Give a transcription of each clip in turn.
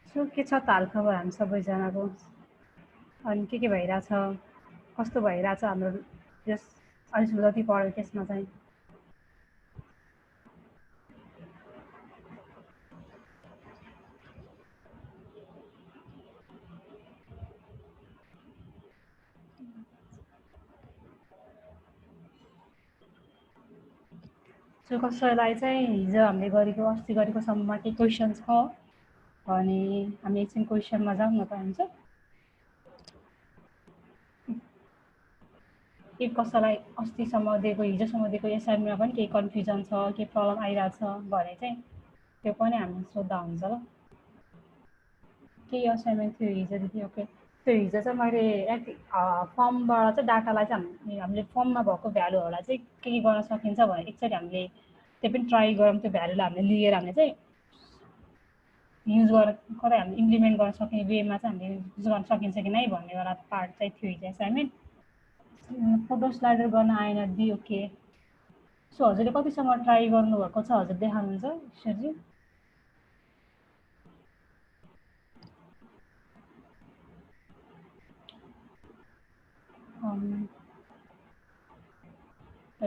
So के छ त हालखबर हामी सबैजनाको? अनि के भइरहेछ, कस्तो भइरहेछ हाम्रो यस अहिले जति पढ्यो त्यसमा चाहिँ? सो कसैलाई चाहिँ हिजो हामीले गरेको अस्ति गरेको सम्ममा केही क्वेसन छ भने हामी एकछिन क्वेसनमा जाउँ न त हुन्छ? के कसैलाई अस्तिसम्म दिएको हिजोसम्म दिएको एसाइनमेन्टमा पनि केही कन्फ्युजन छ, केही प्रब्लम आइरहेछ भने चाहिँ त्यो पनि हामी सोद्धा हुन्छ ल। केही असाइनमेन्ट थियो हिजो दिदी? ओके, त्यो हिजो चाहिँ मैले फर्मबाट चाहिँ डाटालाई चाहिँ हामीले फर्ममा भएको भ्यालुहरूलाई चाहिँ के गर्न सकिन्छ भने एकचोटि हामीले त्यो पनि ट्राई गरौँ। त्यो भ्यालुलाई हामीले लिएर हामीले चाहिँ युज गरेर कतै हामीले इम्प्लिमेन्ट गर्न सक्ने वेमा चाहिँ हामीले युज गर्न सकिन्छ कि नै भन्नेवाला पार्ट चाहिँ थियो हिजो एसाइनमेन्ट। फोटो स्लाइडर गर्न आएन दिदी? ओके, सो हजुरले कतिसम्म ट्राई गर्नुभएको छ हजुर देखाउनुहुन्छ ईश्वरजी?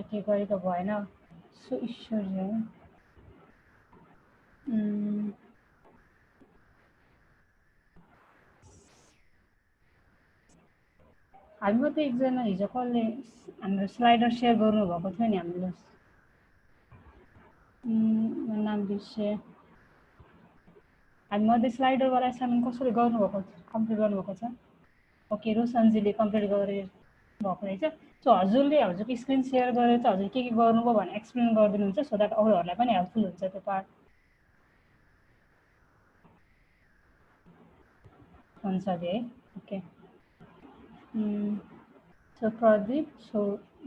के गरेको भएन सो ईश्वरजी है। हामी मात्रै एकजना हिजो कसले हाम्रो स्लाइडर सेयर गर्नुभएको थियो नि हामीले? नाम बिर्सेँ। हामी मध्ये स्लाइडरवाला एसाइनमेन्ट कसरी गर्नुभएको कम्प्लिट गर्नुभएको छ? ओके, रोशनजीले कम्प्लिट गरिदिनु भएको रहेछ। सो हजुरले हजुरको स्क्रिन सेयर गरेर चाहिँ हजुर के गर्नुभयो भने एक्सप्लेन गरिदिनुहुन्छ सो द्याट अरूहरूलाई पनि हेल्पफुल हुन्छ त्यो पार्ट। हुन्छ है, ओके। सो प्रदीप, सो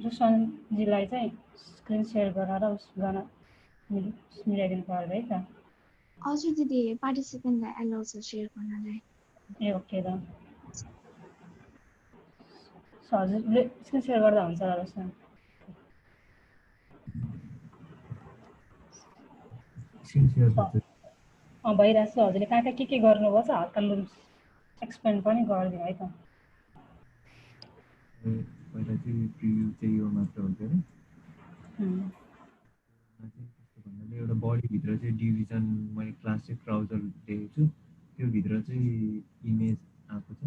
रोशनजीलाई चाहिँ स्क्रिन सेयर गरेर उस गर्न मिलाइदिनु पर्यो है त? हजुर दिदी, पार्टिसिपेन्टलाई एलाउ छ सेयर गर्नलाई। ए ओके त, सो हजुरले स्क्रिन सेयर गर्दा हुन्छ ल रोशन? भइरहेछ। हजुरले कहाँ कहाँ के गर्नुभयो छ हल्का एक्सप्लेन पनि गरिदिनु है त? पहिला चाहिँ प्रिभ्यू चाहिँ यो मात्र हुन्थ्यो नि, कस्तो भन्नाले एउटा बडीभित्र चाहिँ डिभिजन मैले क्लास चाहिँ ब्राउजर दिएको छु, त्योभित्र चाहिँ इमेज आएको छ।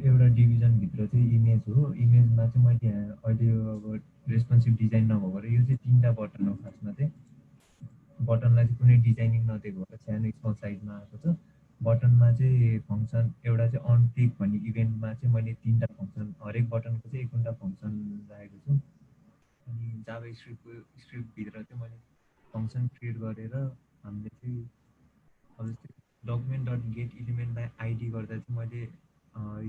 एउटा डिभिजनभित्र चाहिँ इमेज हो, इमेजमा चाहिँ मैले अहिले अब रेस्पोन्सिभ डिजाइन नभएर यो चाहिँ 3टा बटन हो। खासमा चाहिँ बटनलाई चाहिँ कुनै डिजाइनिङ नदिएको भएर सानो स्मल साइजमा आएको छ। बटनमा चाहिँ फङ्सन एउटा चाहिँ अन क्लिक भन्ने इभेन्टमा चाहिँ मैले 3टा फङ्सन, हरेक बटनको चाहिँ 1टा फङ्सन राखेको छु। अनि जाभा स्क्रिप्टभित्र चाहिँ मैले फङ्सन क्रिएट गरेर हामीले चाहिँ अब जस्तै डकुमेन्ट डट गेट इलिमेन्टलाई आइडी गर्दा चाहिँ मैले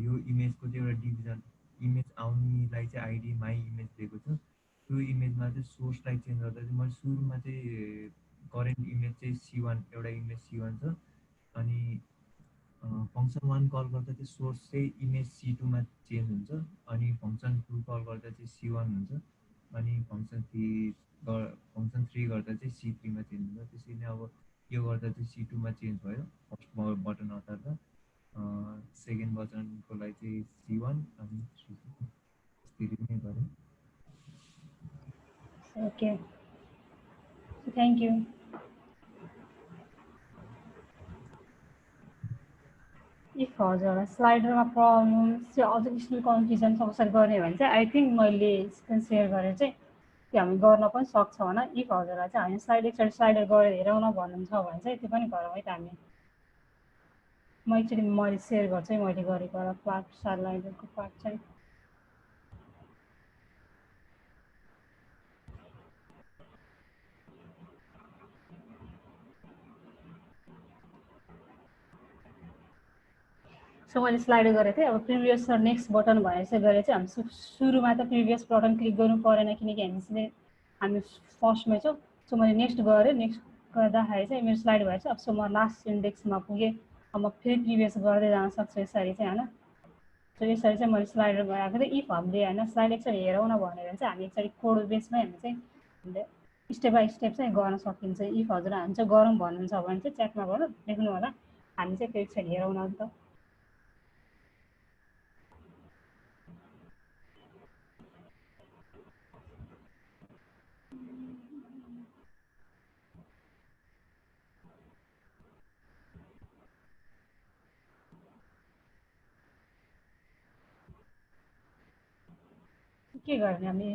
यो इमेजको चाहिँ एउटा डिभिजन इमेज आउनेलाई चाहिँ आइडी माई इमेज दिएको छु। त्यो इमेजमा चाहिँ सोर्सलाई चेन्ज गर्दा चाहिँ मैले सुरुमा चाहिँ करेन्ट इमेज चाहिँ C1 एउटा इमेज C1 छ। अनि फङ्सन 1 कल गर्दा चाहिँ सोर्स चाहिँ इमेज C2मा चेन्ज हुन्छ। अनि फङ्सन 2 कल गर्दा चाहिँ C1 हुन्छ। अनि फङ्सन 3 गर्दा चाहिँ C3मा चेन्ज हुन्छ। त्यसरी नै अब यो गर्दा चाहिँ C2मा चेन्ज भयो फर्स्ट बटन हटार्दा। सेकेन्ड बटनको लागि चाहिँ C1 अनि 3 त्यसरी नै गरेँ। Okay, thank you. इफ हजुरलाई स्लाइडरमा प्रब्लम चाहिँ अझ स्टिल कन्फ्युजन छ कसरी गर्ने भने चाहिँ आई थिङ्क मैले स्क्रिन सेयर गरेर चाहिँ त्यो हामी गर्न पनि सक्छ होला। इफ हजुरलाई चाहिँ हामी एकचोटि स्लाइडर गरेर हेरौँ न भन्नुहुन्छ भने चाहिँ त्यो पनि गरौँ है त हामी। म एकचोटि मैले सेयर गर्छु है मैले गरेको पार्ट स्लाइडरको पार्ट चाहिँ। सो मैले स्लाइड गरेको थिएँ। अब प्रिभियस र नेक्स्ट बटन भनेर चाहिँ गरेर चाहिँ हामी सुरुमा त प्रिभियस बटन क्लिक गर्नु परेन किनकि हामी फर्स्टमै छौँ। सो मैले नेक्स्ट गरेँ, नेक्स्ट गर्दाखेरि चाहिँ मेरो स्लाइड भएछ। अब सो म लास्ट इन्डेक्समा पुगेँ। अब म फेरि प्रिभियस गर्दै जान सक्छु यसरी चाहिँ होइन? सो यसरी चाहिँ मैले स्लाइडर बनाएको थिएँ। इफ हामीले होइन स्लाइड एकचोटि हेरौँ न भनेर चाहिँ हामी एकचोटि कोड बेसमै हामी चाहिँ हामीले स्टेप बाई स्टेप चाहिँ गर्न सकिन्छ। इफ हजुर हामी चाहिँ गरौँ भन्नुहुन्छ भने चाहिँ च्याटमा गरौँ लेख्नु होला, हामी चाहिँ त्यो एकचोटि हेरौँ न त। के गर्ने हामी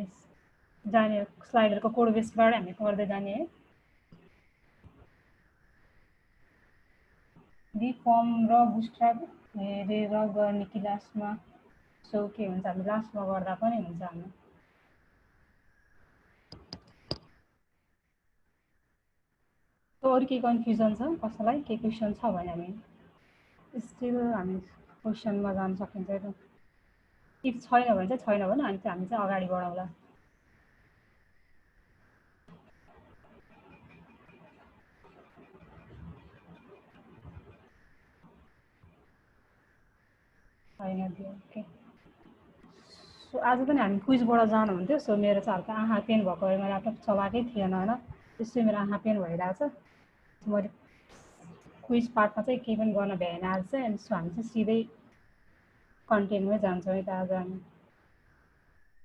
जाने स्लाइडरको कोड बेसबाट हामी गर्दै जाने है। दि फर्म र बुस्ट्र्याप हेरेर गर्ने कि लास्टमा, सो के हुन्छ हामी लास्टमा गर्दा पनि हुन्छ। हामी अरू केही कन्फ्युजन छ कसैलाई, केही क्वेसन छ भने हामी स्टिल हामी क्वेसनमा जान सकिन्छ। इफ छैन भने चाहिँ छैन भने अनि हामी चाहिँ अगाडि बढाउँला। छैन त्यो ओके। सो आज पनि हामी क्विजबाट जानुहुन्थ्यो। सो मेरो चाहिँ हल्का आँखा पेन भएको भएर मैले ल्यापटप चलाएकै थिएन होइन, त्यसै मेरो आँखा पेन भइरहेको छ। मैले क्विज पार्टमा चाहिँ केही पनि गर्न भ्याएन आज चाहिँ। सो हामी चाहिँ सिधै कन्टेन्टमै जान्छौँ है त आज हामी।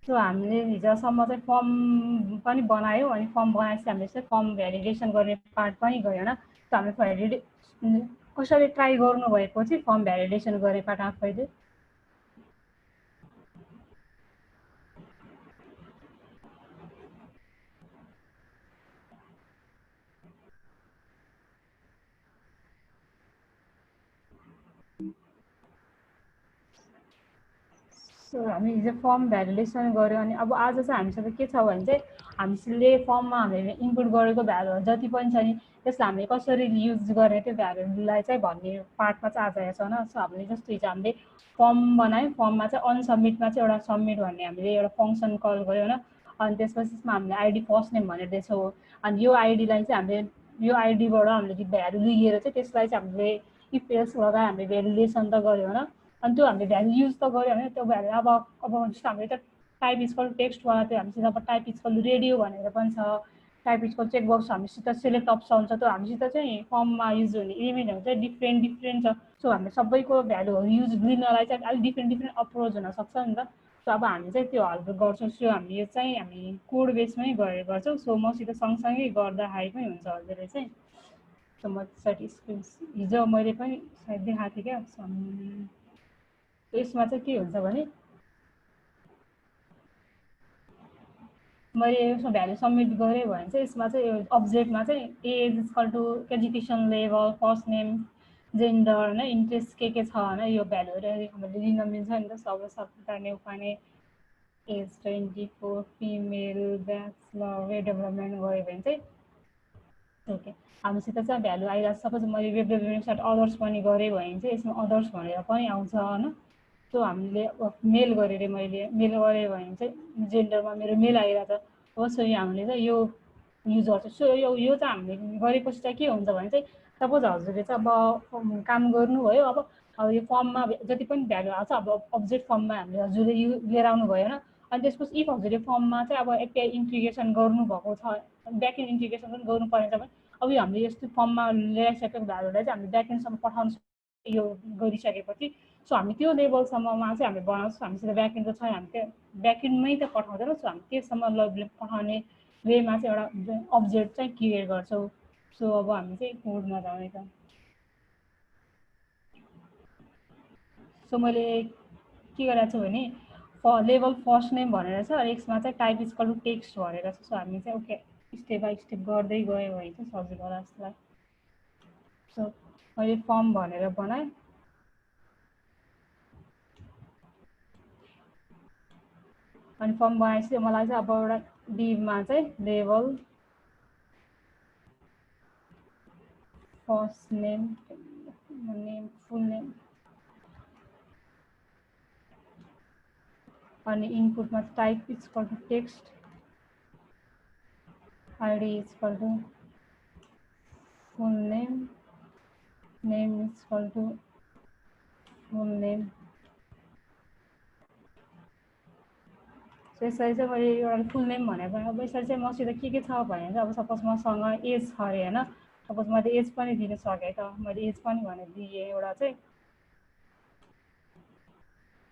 सो हामीले हिजोसम्म चाहिँ फर्म पनि बनायौँ, अनि फर्म बनाएपछि हामीले चाहिँ फर्म भ्यालिडेसन गर्ने पार्ट पनि गयो होइन। सो हामीले कसैले ट्राई गर्नुभएको चाहिँ फर्म भ्यालिडेसन गर्ने पार्ट आफैले? सो हामी हिजो फर्म भ्यालिडेसन गऱ्यौँ, अनि अब आज चाहिँ हामीसँग के छ भने चाहिँ हामीले फर्ममा हामीले इनपुट गरेको भ्यालुहरू जति पनि छ नि त्यसलाई हामीले कसरी युज गर्ने त्यो भ्यालुलाई चाहिँ भन्ने पार्टमा चाहिँ आज हेर्छौँ होइन। सो हामीले जस्तो हिजो हामीले फर्म बनायौँ, फर्ममा चाहिँ अनसब्मिटमा चाहिँ एउटा सबमिट भन्ने हामीले एउटा फङ्सन कल गऱ्यो होइन। अनि त्यसपछि त्यसमा हामीले आइडी फर्स्ट नेम भनेर दिएछौँ, अनि यो आइडीलाई चाहिँ हामीले यो आइडीबाट हामीले भ्यालु लिएर चाहिँ त्यसलाई चाहिँ हामीले इफ एल्स लगाएर हामीले भ्यालिडेसन त गऱ्यो होइन। अनि त्यो हामीले भ्यालु युज त गऱ्यो भने त्यो भ्यालु अब जस्तो हामीले त टाइप इक्वल टेक्स्टवाला त्यो हामीसित अब टाइप इक्वल रेडियो भनेर पनि छ, टाइप इक्वल चेकबक्स हामीसित सेलेक्ट अप्सन छ, त्यो हामीसित चाहिँ फर्ममा युज हुने एलिमेन्टहरू चाहिँ डिफ्रेन्ट छ। सो हामीले सबैको भ्यालुहरू युज लिनलाई चाहिँ अलिक डिफ्रेन्ट अप्रोच हुनसक्छ नि त। सो अब हामी चाहिँ त्यो हल्का गर्छौँ। सो हामी यो चाहिँ हामी कोड बेसमै गरेर गर्छौँ। सो मसित सँगसँगै गर्दाखेरि पनि हुन्छ हजुरले चाहिँ। सो म त्यसरी स्क्रिन हिजो मैले पनि सायद देखाएको थिएँ क्या। यसमा चाहिँ के हुन्छ भने मैले यसमा भ्यालु सबमिट गरेँ भने चाहिँ यसमा चाहिँ अब्जेक्टमा चाहिँ age equal to education level, first name, gender होइन, इन्ट्रेस्ट के छ होइन, यो भ्यालुहरू हामीले लिन मिल्छ नि त। सब सबैजना Neupane age 24, female, bachelor, web development गऱ्यो भने चाहिँ ओके हामीसित चाहिँ भ्यालु आइरहेको छ। सपोज मैले वेब डेभलपमेन्ट साइड अदर्स पनि गरेँ भने चाहिँ यसमा अदर्स भनेर पनि आउँछ होइन। सो हामीले मेल गरेँ अरे मैले मेल गरेँ भने चाहिँ जेन्डरमा मेरो मेल आइरहेको छ हो। सो हामीले चाहिँ यो युज गर्छ। सो यो चाहिँ हामीले गरेपछि चाहिँ के हुन्छ भने चाहिँ सपोज हजुरले चाहिँ अब काम गर्नुभयो, अब यो फर्ममा जति पनि भ्यालु आउँछ अब अब्जेक्ट फर्ममा हामीले हजुरले लिएर आउनु भयो होइन। अनि त्यसपछि इफ हजुरले फर्ममा चाहिँ अब एपिआई इन्टिग्रेसन गर्नुभएको छ, ब्याकएन्ड इन्टिग्रेसन पनि गर्नु पर्ने छ भने अब यो हामीले यस्तो फर्ममा ल्याइसकेको भ्यालुलाई चाहिँ हामीले ब्याकएन्डसम्म पठाउनु यो गरिसकेपछि सो हामी त्यो लेभलसम्ममा चाहिँ हामीले बनाउँछौँ। हामीसित ब्याकएन्ड त छैन, हामी त्यो ब्याकएन्डमै त पठाउँदैनौँ। सो हामी त्योसम्म पठाउने वेमा चाहिँ एउटा अब्जेक्ट चाहिँ क्रिएट गर्छौँ। सो अब हामी चाहिँ कोडमा जाने त। सो मैले के गरेको छु भने लेभल फर्स्ट नेम भनेर छ, यसमा चाहिँ टाइप इक्वल टु टेक्स्ट भनेर छ। सो हामी चाहिँ ओके स्टेप बाई स्टेप गर्दै गयो भने चाहिँ सजिलो होला जस्तो लाग्छ। सो मैले फर्म भनेर बनाएँ, अनि फर्म बनाएपछि मलाई चाहिँ अब एउटा डिभमा चाहिँ लेभल फर्स्ट नेम फुल नेम अनि इनपुटमा type equal to text, ID equal to full name, name equal to full name, so यसरी चाहिँ मैले एउटा फुल नेम भनेको अब यसरी चाहिँ मसित के छ भने चाहिँ अब सपोज मसँग एज छ अरे होइन सपोज मैले एज पनि दिन सकेँ त मैले एज पनि भनेर दिएँ एउटा चाहिँ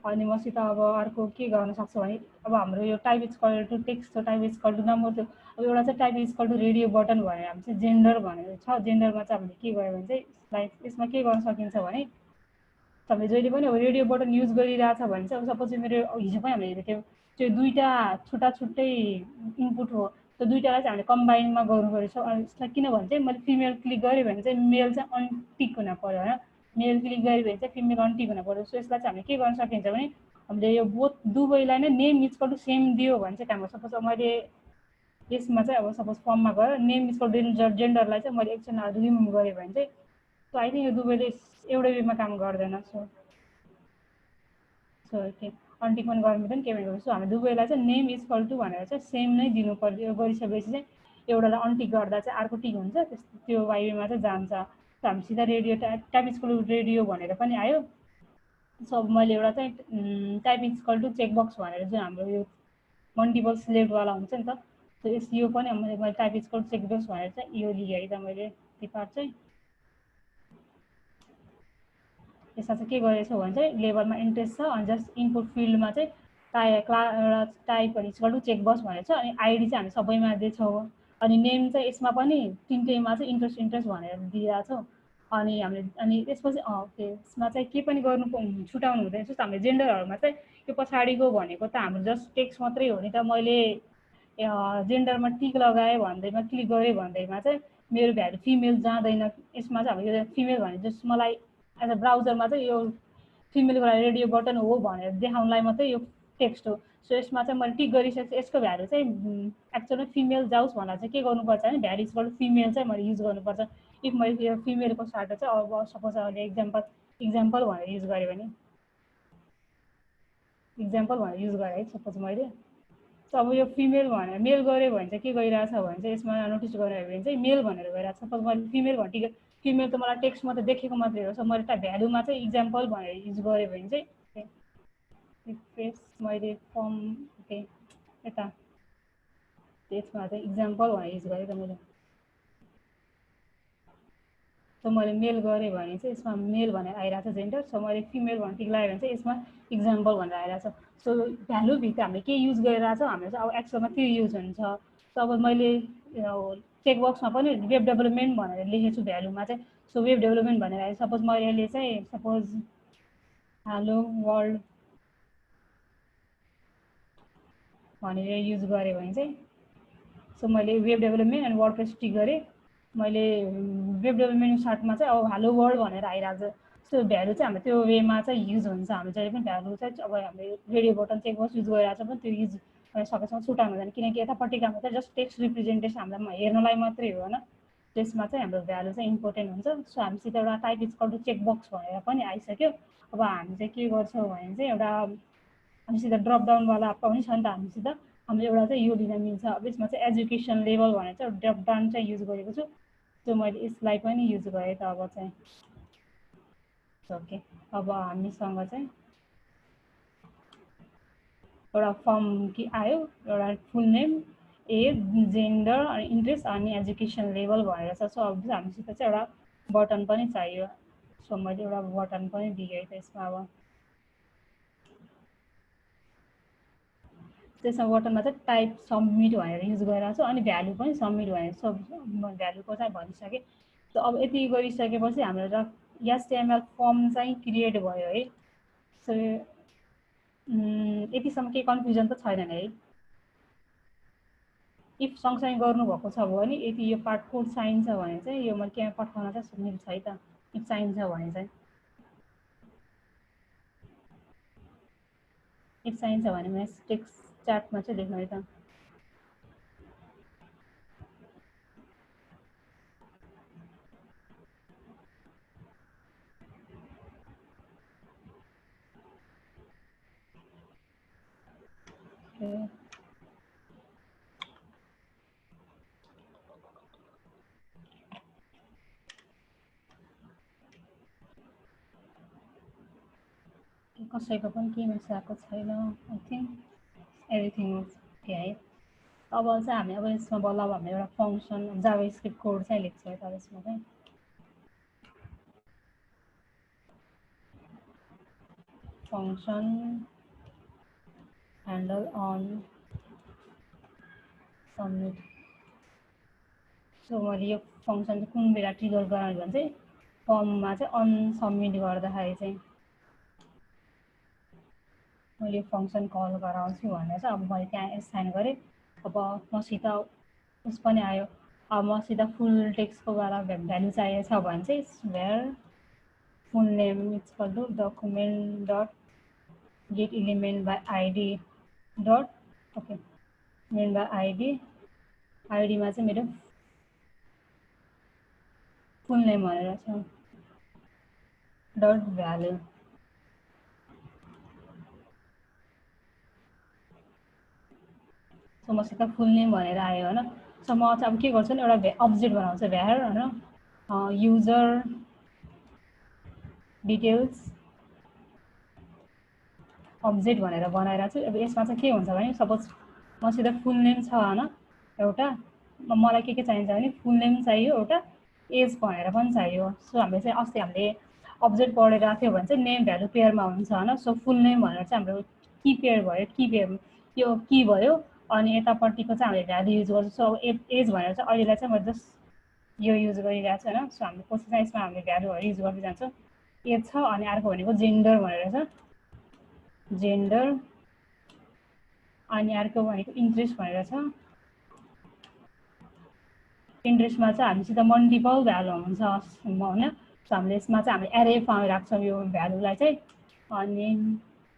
अनि मसित अब अर्को के गर्न सक्छु भने अब हाम्रो यो type equal to text type equal to number त्यो अब एउटा चाहिँ type equal to radio button भनेर हामी चाहिँ जेन्डर भनेर छ जेन्डरमा चाहिँ हामीले के गर्यो भने चाहिँ लाइक यसमा के गर्न सकिन्छ भने तपाईँ जहिले पनि अब रेडियो बटन युज गरिरहेछ भने चाहिँ अब सपोज मेरो हिजो पनि हामीले हेरेको थियौँ त्यो दुईवटा छुट्टा छुट्टै इनपुट हो त्यो दुईवटालाई चाहिँ हामीले कम्बाइनमा गर्नु परेछ अनि यसलाई किनभने चाहिँ मैले फिमेल क्लिक गरेँ भने चाहिँ मेल चाहिँ अनटिक हुन पऱ्यो होइन मेल क्लिक गऱ्यो भने चाहिँ फिमेल अनटिक हुन पऱ्यो सो यसलाई चाहिँ हामीले के गर्न सकिन्छ भने हामीले यो बोथ दुवैलाई नै नेम इक्वल टु सेम दियो भने चाहिँ काम सपोज मैले यसमा चाहिँ अब सपोज फर्ममा गएर नेम इक्वल टु जेन्डरलाई चाहिँ मैले एकछिन रिमुभ गरेँ भने चाहिँ सो आई थिङ्क यो दुवैले एउटै वेमा काम गर्दैन सो के अनटिक पनि गर्नु पनि के भनेको सो हामी दुवैलाई चाहिँ नेम इक्वल टु भनेर चाहिँ सेम नै दिनु पर्यो गरिसकेपछि चाहिँ एउटालाई अनटिक गर्दा चाहिँ अर्को टिक हुन्छ त्यो वाइवेमा चाहिँ जान्छ हामी सिधा radio type equal to radio भनेर पनि आयो सो अब मैले एउटा चाहिँ टाइप इक्वल टु चेकबक्स भनेर जुन हाम्रो यो मल्टिपल सिलेक्टवाला हुन्छ नि त सो यो पनि मैले टाइप इक्वल टु चेकबक्स भनेर चाहिँ यो लिएँ है त मैले त्यो पार्ट चाहिँ यसमा चाहिँ के गरेको भने चाहिँ लेभलमा इन्ट्रेस्ट छ अनि जस्ट इनपुट फिल्डमा चाहिँ एउटा टाइप अनि इक्वल टु चेकबक्स भनेर छ अनि आइडी चाहिँ हामी सबैमा दिएछौँ अनि नेम चाहिँ यसमा पनि तिनटैमा चाहिँ इन्ट्रेस्ट भनेर दिइरहेको छौँ अनि हामीले अनि त्यसपछि ओके यसमा चाहिँ के पनि गर्नु छुटाउनु हुँदैन जस्तो हामीले जेन्डरहरूमा चाहिँ यो पछाडिको भनेको त हाम्रो जस्ट टेक्स्ट मात्रै हो नि त मैले जेन्डरमा टिक लगाएँ भन्दैमा क्लिक गरेँ भन्दैमा चाहिँ मेरो भ्यालु फिमेल जाँदैन यसमा चाहिँ हाम्रो यो फिमेल भने जस्ट मलाई एज अ ब्राउजरमा चाहिँ यो फिमेलको लागि रेडियो बटन हो भनेर देखाउनलाई मात्रै यो टेक्स्ट हो सो यसमा चाहिँ मैले टिक गरिसकेपछि यसको भ्यालु चाहिँ एक्चुअली फिमेल जाओस् भन्दा चाहिँ के गर्नुपर्छ भने भ्यालु इक्वल टु फिमेल चाहिँ मैले युज गर्नुपर्छ इफ मैले यो फिमेलको साटो चाहिँ अब सपोज अहिले इक्जाम्पल भनेर युज गरेँ भने इक्जाम्पल भनेर युज गरेँ है सपोज मैले अब यो फिमेल भनेर मेल गऱ्यो भने चाहिँ के गरिरहेछ भने चाहिँ यसमा नोटिस गऱ्यो भने चाहिँ मेल भनेर गइरहेको छ सपोज मैले फिमेल भने फिमेल त मलाई टेक्स्ट मात्रै देखेको मात्रै हो सो मैले त भ्यालुमा चाहिँ इक्जाम्पल भनेर युज गरेँ भने चाहिँ रिफ्रेस मैले फर्म ओके यता त्यसमा चाहिँ इक्जाम्पल भनेर युज गरेँ त मैले सो मैले मेल गरेँ भने चाहिँ यसमा मेल भनेर आइरहेको छ जेन्डर सो मैले फिमेल भनेर टिक लगाएँ भने चाहिँ यसमा इक्जाम्पल भनेर आइरहेको छ सो भ्यालुभित्र हामीले के युज गरिरहेको छौँ हामीले चाहिँ अब एक्सलमा त्यो युज हुन्छ सो अब मैले चेकबक्समा पनि वेब डेभलपमेन्ट भनेर लेखेको छु भ्यालुमा चाहिँ सो वेब डेभलपमेन्ट भनेर सपोज मैले अहिले चाहिँ सपोज हेलो वर्ल्ड भनेर युज गरेँ भने चाहिँ सो मैले वेब डेभलपमेन्ट अनि वर्डप्रेस टिक गरेँ मैले वेब डेभलपमेन्ट सार्टमा चाहिँ अब हेलो वर्ल्ड भनेर आइरहेको छ सो भ्यालु चाहिँ हाम्रो त्यो वेमा चाहिँ युज हुन्छ हाम्रो जहिले पनि भ्यालु चाहिँ अब हामीले रेडियो बटन चेकबक्स युज गरिरहेको छ पनि त्यो युज गर्न सकेसम्म छुटाउनु हुँदैन किनकि यतापट्टिको हाम्रो चाहिँ जस्ट टेक्स्ट रिप्रेजेन्टेसन हामीलाई हेर्नलाई मात्रै हो होइन त्यसमा चाहिँ हाम्रो भ्यालु चाहिँ इम्पोर्टेन्ट हुन्छ सो हामीसित एउटा टाइप इक्वल टु चेकबक्स भनेर पनि आइसक्यो अब हामी चाहिँ के गर्छौँ भने चाहिँ एउटा हामीसित ड्रप डाउनवाला पनि छ नि त हामीसित हामीले एउटा चाहिँ यो लिन मिल्छ अब यसमा चाहिँ एजुकेसन लेभल भनेर चाहिँ ड्रप डाउन चाहिँ युज गरेको छु सो मैले यसलाई पनि युज गरेँ त अब चाहिँ ओके अब हामीसँग चाहिँ एउटा फर्म कि आयो एउटा फुल नेम एज जेन्डर अनि इन्ट्रेस्ट अनि एजुकेसन लेभल भनेर छ सो अब हामीसित चाहिँ एउटा बटन पनि चाहियो सो मैले एउटा बटन पनि दिएँ त्यसमा अब त्यसमा बटनमा चाहिँ टाइप सबमिट भनेर युज गरिरहेको छु अनि भ्यालु पनि सबमिट भनेर भ्यालुको चाहिँ भनिसकेँ सो अब यति गरिसकेपछि हाम्रो एचटिएमएल फर्म चाहिँ क्रिएट भयो है सो यतिसम्म केही कन्फ्युजन त छैन है इफ सँगसँगै गर्नुभएको छ भने यदि यो पार्ट कोड चाहिन्छ भने चाहिँ यो मैले त्यहाँ पठाउन चाहिँ मिल्छ है त इफ चाहिन्छ भने चाहिँ इफ चाहिन्छ भने म टेक्स्ट च्याटमा चाहिँ लेख्नु है त कसैको पनि केही मेसेज आएको छैन आई थिङ्क एभ्रिथिङ ओके है। अब चाहिँ हामी अब यसमा बल्ल अब हामी एउटा फङ्सन जाभास्क्रिप्ट कोड चाहिँ लेख्छौँ है। त यसमा चाहिँ function handle on submit. So मैले यो फङ्सन चाहिँ कुन बेला ट्रिगर गराउने भने चाहिँ फर्ममा चाहिँ अन सबमिट गर्दाखेरि चाहिँ मैले फङ्सन कल गराउँछु भनेर चाहिँ अब मैले त्यहाँ एसाइन गरेँ। अब मसित उस पनि आयो। अब मसित फुल टेक्स्टको बेला भ्यालु चाहिएको छ भने चाहिँ where full name equal to document dot get element by ID dot okay element by ID. आइडीमा चाहिँ मेरो फुल नेम भनेर छ डट भ्यालु। सो मसित फुल नेम भनेर आयो होइन। सो म चाहिँ अब के गर्छु भने एउटा अब्जेक्ट बनाउँछु भ्यार होइन युजर डिटेल्स अब्जेक्ट भनेर बनाएर चाहिँ अब यसमा चाहिँ के हुन्छ भने सपोज मसित फुल नेम छ होइन एउटा मलाई के चाहिन्छ भने फुल नेम चाहियो एउटा एज भनेर पनि चाहियो। सो हामीले चाहिँ अस्ति हामीले अब्जेक्ट पढेर थियो भने चाहिँ नेम भ्यालु पेयरमा हुन्छ होइन। सो फुल नेम भनेर चाहिँ हाम्रो की पेयर भयो की पेयर यो की भयो अनि यतापट्टिको चाहिँ हामीले भ्यालु युज गर्छौँ। सो एज भनेर चाहिँ अहिलेलाई चाहिँ मैले जस्ट यो युज गरिरहेको छु होइन। सो हामीले पछि चाहिँ यसमा हामीले भ्यालुहरू युज गर्दै जान्छौँ। एज छ अनि अर्को भनेको जेन्डर भनेर छ जेन्डर अनि अर्को भनेको इन्ट्रेस्ट भनेर छ। इन्ट्रेस्टमा चाहिँ हामीसित मल्टिपल भ्यालु हुन्छ होइन। सो हामीले यसमा चाहिँ हामीले एरे फर्म राख्छौँ यो भ्यालुलाई चाहिँ। अनि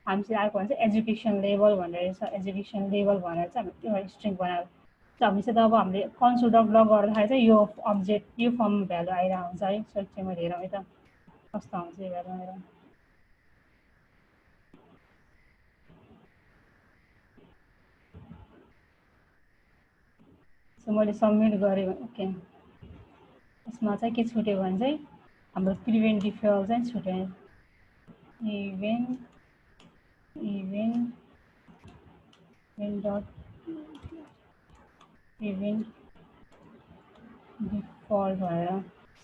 हामीसित अर्को भन्छ एजुकेसन लेभल भनेर छ एजुकेसन लेभल भनेर चाहिँ हामीले त्यो स्ट्रिङ बनायो। सो हामीसित अब हामीले कन्सोल डट लग गर्दाखेरि चाहिँ यो अब्जेक्ट यो फर्म भ्यालु आइरहेको हुन्छ है। सो एकछिन मैले हेरौँ है त कस्तो हुन्छ यो भ्यालु हेरौँ। सो मैले सबमिट गरेँ ओके। यसमा चाहिँ के छुट्यो भने चाहिँ हाम्रो प्रिभेन्ट डिफेल चाहिँ छुट्यो। इभेन्ट डट इभेन्ट डिफल्ट भनेर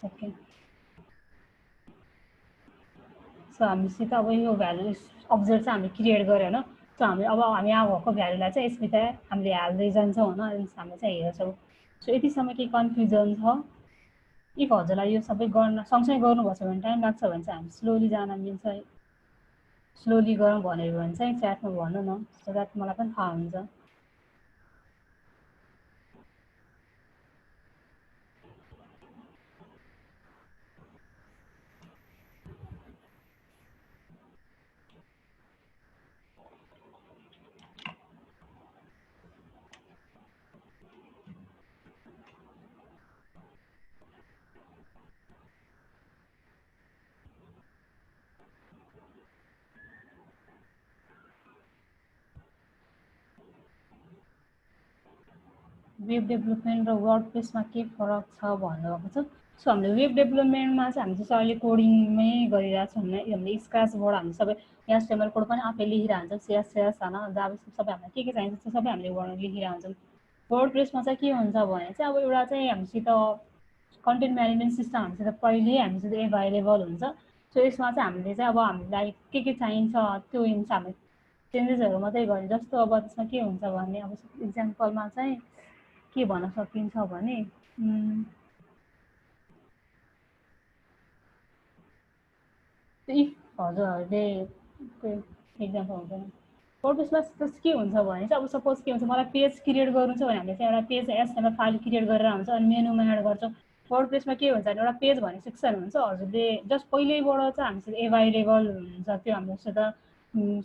ओके। सो हामीसित अब यो भ्यालु अब्जेक्ट चाहिँ हामीले क्रिएट गऱ्यो होइन। सो हामी अब हामी यहाँ भएको भ्यालुलाई चाहिँ यसभित्र हामीले हाल्दै जान्छौँ होइन। हामी चाहिँ हेर्छौँ। सो यतिसम्म केही कन्फ्युजन छ? इफ हजुरलाई यो सबै गर्न सँगसँगै गर्नुभएको छ भने टाइम लाग्छ भने चाहिँ हामी स्लोली जान मिल्छ। स्लोली गरौँ भनेर भने चाहिँ च्याटमा भन्नु न सो द्याट मलाई पनि थाहा हुन्छ। वेब डेभलपमेन्ट र वर्डप्रेसमा के फरक छ भन्नुभएको छ। सो हामीले वेब डेभलपमेन्टमा चाहिँ हामी चाहिँ अहिले कोडिङमै गरिरहेको छौँ होइन। हामीले स्क्रैचबाट हामी सबै HTML कोड पनि आफै लेखिरहेको हुन्छौँ CSS होइन जाभास्क्रिप्ट सबै हामीलाई के चाहिन्छ त्यो सबै हामीले लेखिरहेको हुन्छौँ। वर्डप्रेसमा चाहिँ के हुन्छ भने चाहिँ अब एउटा चाहिँ हामीसित कन्टेन्ट म्यानेजमेन्ट सिस्टम हामीसित पहिल्यै हामीसित एभाइलेबल हुन्छ। सो यसमा चाहिँ हामीले चाहिँ अब हामीलाई के चाहिन्छ त्यो हिसाबमा हामी चेन्जेसहरू मात्रै गर्ने। जस्तो अब त्यसमा के हुन्छ भने अब इक्जाम्पलमा चाहिँ के भन्न सकिन्छ भने इफ हजुरहरूले इक्जाम्पल हुँदैन वर्डप्रेसमा के हुन्छ भने चाहिँ अब सपोज के हुन्छ मलाई पेज क्रिएट गर्नु छ भने हामीले चाहिँ एउटा पेज HTML फाइल क्रिएट गरेर हुन्छ अनि मेनुमा एड गर्छौँ। वर्डप्रेसमा के हुन्छ भने एउटा पेज भन्ने सेक्सन हुन्छ हजुरले जस्ट पहिल्यैबाट चाहिँ हामीसित एभाइलेबल हुन्छ त्यो हामीसित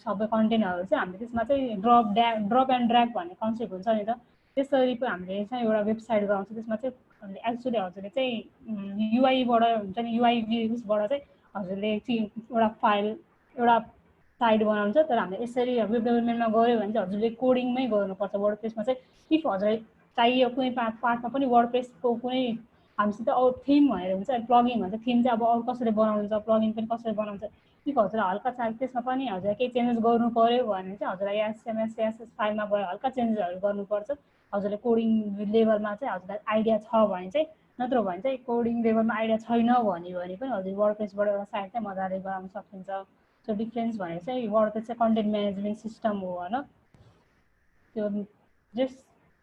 सबै कन्टेन्टहरू चाहिँ हामीले त्यसमा चाहिँ ड्रप एन्ड ड्र्याग भन्ने कन्सेप्ट हुन्छ नि त। त्यसरी पनि हामीले चाहिँ एउटा वेबसाइट गराउँछ त्यसमा चाहिँ हामीले एक्चुअली हजुरले चाहिँ युआईबाट हुन्छ नि युआई भ्युजबाट चाहिँ हजुरले चाहिँ एउटा फाइल एउटा साइट बनाउँछ। तर हामीले यसरी वेब डेभलपमेन्टमा गऱ्यो भने चाहिँ हजुरले कोडिङमै गर्नुपर्छ। वर्डप्रेसमा चाहिँ इफ हजुरलाई चाहियो कुनै पार्टमा पनि वर्डप्रेसको कुनै हामीसित अरू थिम भनेर हुन्छ, प्लगिन भन्छ। थिम चाहिँ अब अरू कसरी बनाउँछ, प्लगिन पनि कसरी बनाउँछ। इफ हजुरलाई हल्का त्यसमा पनि हजुरलाई केही चेन्जेस गर्नु पऱ्यो भने चाहिँ हजुरलाई एसएमएस एसएस फाइलमा गएर हल्का चेन्जेसहरू गर्नुपर्छ। हजुरले कोडिङ लेभलमा चाहिँ हजुरलाई आइडिया छ भने चाहिँ, नत्र भने चाहिँ कोडिङ लेभलमा आइडिया छैन भने पनि हजुर वर्डप्रेसबाट एउटा साइट चाहिँ मजाले बनाउन सकिन्छ। सो डिफ्रेन्स भनेको चाहिँ वर्डप्रेस चाहिँ कन्टेन्ट म्यानेजमेन्ट सिस्टम हो होइन। त्यो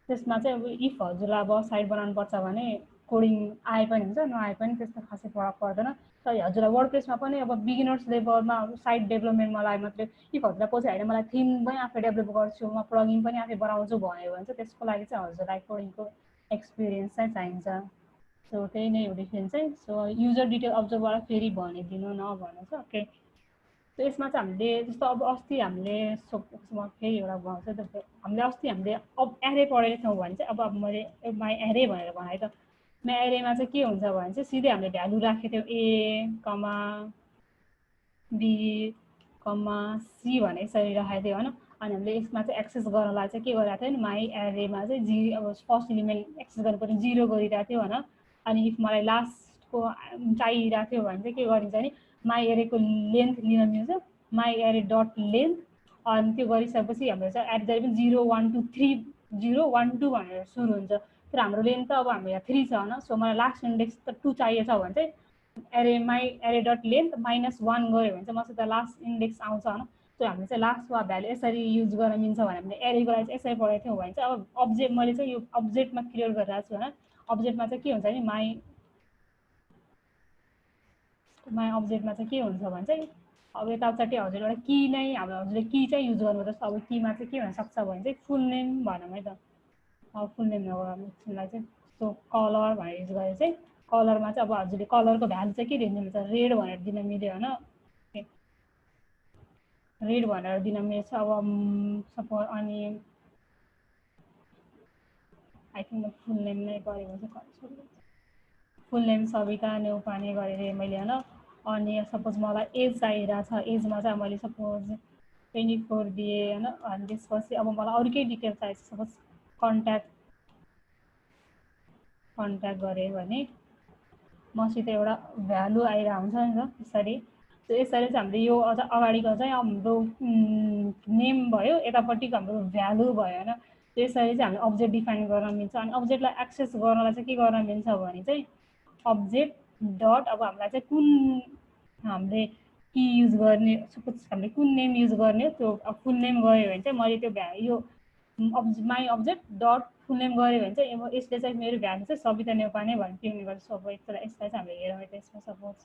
त्यसमा चाहिँ अब इफ हजुरलाई अब साइट बनाउनुपर्छ भने कोडिङ आए पनि हुन्छ, नआए पनि त्यस्तो खासै फरक पर्दैन। तर हजुरलाई वर्डप्रेसमा पनि अब बिगिनर्स लेभलमा साइट डेभलपमेन्ट मलाई मात्रै, इफ हजुरलाई पछि होइन मलाई थिम पनि आफै डेभलप गर्छु, म प्लगिन पनि आफै बनाउँछु भन्यो भने चाहिँ त्यसको लागि चाहिँ हजुरलाई कोडिङको एक्सपिरियन्स चाहिँ चाहिन्छ। सो त्यही नै हो डिफ्रेन्स चाहिँ। सो युजर डिटेल अब्जर्भरबाट फेरि भनिदिनु न भनेको छ। ओके, यसमा चाहिँ हामीले जस्तो अब अस्ति हामीले फेरि एउटा भन्छु त, हामीले अस्ति हामीले अब एरे पढेको थियौँ भने चाहिँ अब मैले माई एरे भनेर भनेँ त। माई एरेमा चाहिँ के हुन्छ भने चाहिँ सिधै हामीले भ्यालु राखेको थियौँ ए कमा बी कमा सी भने यसरी राखेको थियो होइन। अनि हामीले यसमा चाहिँ एक्सेस गर्नलाई चाहिँ के गरिरहेको थियो भने माई एरेमा चाहिँ अब फर्स्ट इलिमेन्ट एक्सेस गर्नुपर्ने 0 गरिरहेको थियो होइन। अनि इफ मलाई लास्टको चाहिरहेको थियो भने चाहिँ के गरिन्छ भने माई एरेको लेन्थ लिन मिल्छ, माई एरे डट लेन्थ। अनि त्यो गरिसकेपछि हाम्रो चाहिँ एट द पनि 0 1 2 3 0 1 2 भनेर सुरु हुन्छ। तर हाम्रो लेन्थ त अब हाम्रो यहाँ 3 छ होइन। सो मलाई लास्ट इन्डेक्स त 2 चाहिएछ भने चाहिँ एरे माई एरे डट लेन्थ -1 गऱ्यो भने चाहिँ मसित लास्ट इन्डेक्स आउँछ होइन। सो हामीले चाहिँ लास्टमा भ्यालु यसरी युज गर्न मिल्छ भने हामीले एरेको लागि चाहिँ यसरी पढेको थियौँ भने चाहिँ अब अब्जेक्ट मैले चाहिँ यो अब्जेक्टमा क्रिएट गरिरहेको छु होइन। अब्जेक्टमा चाहिँ के हुन्छ नि माई अब्जेक्टमा चाहिँ के हुन्छ भने चाहिँ अब यतापट्टि हजुर एउटा की नै हाम्रो हजुरले की चाहिँ युज गर्नुपर्छ। अब कीमा चाहिँ के हुनसक्छ भने चाहिँ फुल नेम भनौँ है त। अब फुल नेम नगर्नुलाई चाहिँ सो कलर भनेर युज गरेर चाहिँ कलरमा चाहिँ अब हजुरले कलरको भ्यालु चाहिँ के दिनुहुन्छ, रेड भनेर दिन मिल्यो होइन। रेड भनेर दिन मिल्छ। अब सपोज अनि आई थिङ्क फुल नेम नै गरेको चाहिँ फुल नेम सविता नेउपाने गरेर मैले होइन। अनि सपोज मलाई एज चाहिरहेको छ, एजमा चाहिँ मैले सपोज 24 दिएँ होइन। अनि त्यसपछि अब मलाई अरू केही डिटेल्स चाहिन्छ, सपोज कन्ट्याक्ट गरेँ भने मसित एउटा भ्यालु आइरहेको हुन्छ नि त यसरी। यसरी चाहिँ हामीले यो अझ अगाडिको चाहिँ हाम्रो नेम भयो, यतापट्टिको हाम्रो भ्यालु भयो होइन। त्यसरी चाहिँ हामीले अब्जेक्ट डिफाइन गर्न मिल्छ। अनि अब्जेक्टलाई एक्सेस गर्नलाई चाहिँ के गर्न मिल्छ भने चाहिँ अब्जेक्ट डट अब हामीलाई चाहिँ कुन हामीले की युज गर्ने, सपोज हामीले कुन नेम युज गर्ने त्यो फुल नेम गऱ्यो भने चाहिँ मैले त्यो यो my object dot full name गऱ्यो भने चाहिँ अब यसले चाहिँ मेरो भ्यालु चाहिँ सविता नेउपाने भनेर पिउने गर्छ। सबै यसलाई चाहिँ हामीले हेरौँ त यसमा सपोज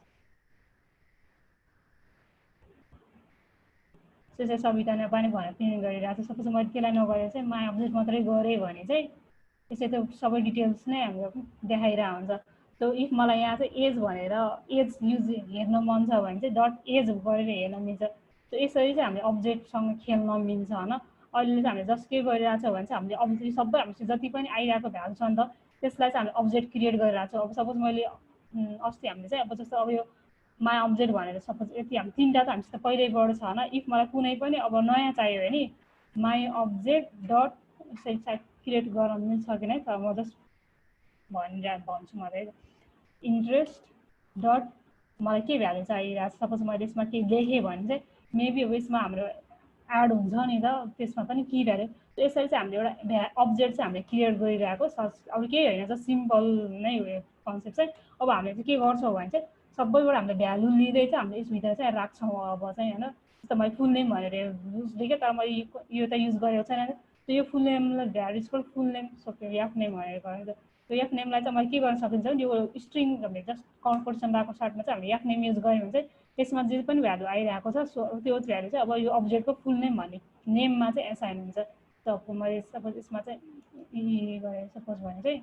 त्यसै सविता नेउपाने भनेर पिने गरिरहेको छ। सपोज मैले त्यसलाई नगरेर चाहिँ माई अब्जेक्ट मात्रै गरेँ भने चाहिँ त्यसै त सबै डिटेल्स नै हाम्रो देखाइरहेको हुन्छ। सो इफ मलाई यहाँ चाहिँ एज भनेर एज युज हेर्न मन छ भने चाहिँ डट एज गरेर हेर्न मिल्छ। सो यसरी चाहिँ हामीले अब्जेक्टसँग खेल्न मिल्छ होइन। अहिले चाहिँ हामीले जस्ट के गरिरहेको छ भने चाहिँ हामीले अब्जेक्ट सबै हामीसित जति पनि आइरहेको भ्यालु छ नि त त्यसलाई चाहिँ हामीले अब्जेक्ट क्रिएट गरिरहेको छौँ। अब सपोज मैले अस्ति हामीले चाहिँ अब जस्तो अब यो माई अब्जेक्ट भनेर सपोज यति हामी 3टा त हामीसित पहिल्यैबाट छ होइन। इफ मलाई कुनै पनि अब नयाँ चाहियो भने माई अब्जेक्ट डट यसरी साइट क्रिएट गर्न मिल्छ कि नै। तर म जस्ट भन्छु मात्रै इन्ट्रेस्ट डट मलाई के भ्यालु चाहिरहेको छ। सपोज मैले यसमा के लेखेँ भने चाहिँ मेबी अब यसमा हाम्रो एड हुन्छ नि त त्यसमा पनि की भ्यालु। यसरी चाहिँ हामीले एउटा अब्जेक्ट चाहिँ हामीले क्रिएट गरिरहेको अब केही होइन, जस्ट सिम्पल नै हो यो कन्सेप्ट चाहिँ। अब हामीले चाहिँ के गर्छौँ भने चाहिँ सबैबाट हामीले भ्यालु लिँदै चाहिँ हामीले यसभित्र चाहिँ राख्छौँ अब चाहिँ होइन। जस्तो मैले फुल नेम भनेर युज लेखेँ तर मैले यो त युज गरेको छैन। त्यो यो फुल नेमलाई भ्यालु फुल नेम सक्यो एफ नेम भनेर गरेको। त्यो एफ नेमलाई चाहिँ मैले के गर्न सकिन्छ भने यो स्ट्रिङ हामीले जस्ट कन्भर्सन भएको साथमा चाहिँ हामीले एफ नेम युज गऱ्यो भने चाहिँ त्यसमा जे पनि भ्यालु आइरहेको छ सो त्यो भ्यालु चाहिँ अब यो अब्जेक्टको फुल नेम भन्ने नेममा चाहिँ एसाइन हुन्छ। त मैले सपोज यसमा चाहिँ गरेँ सपोज भने चाहिँ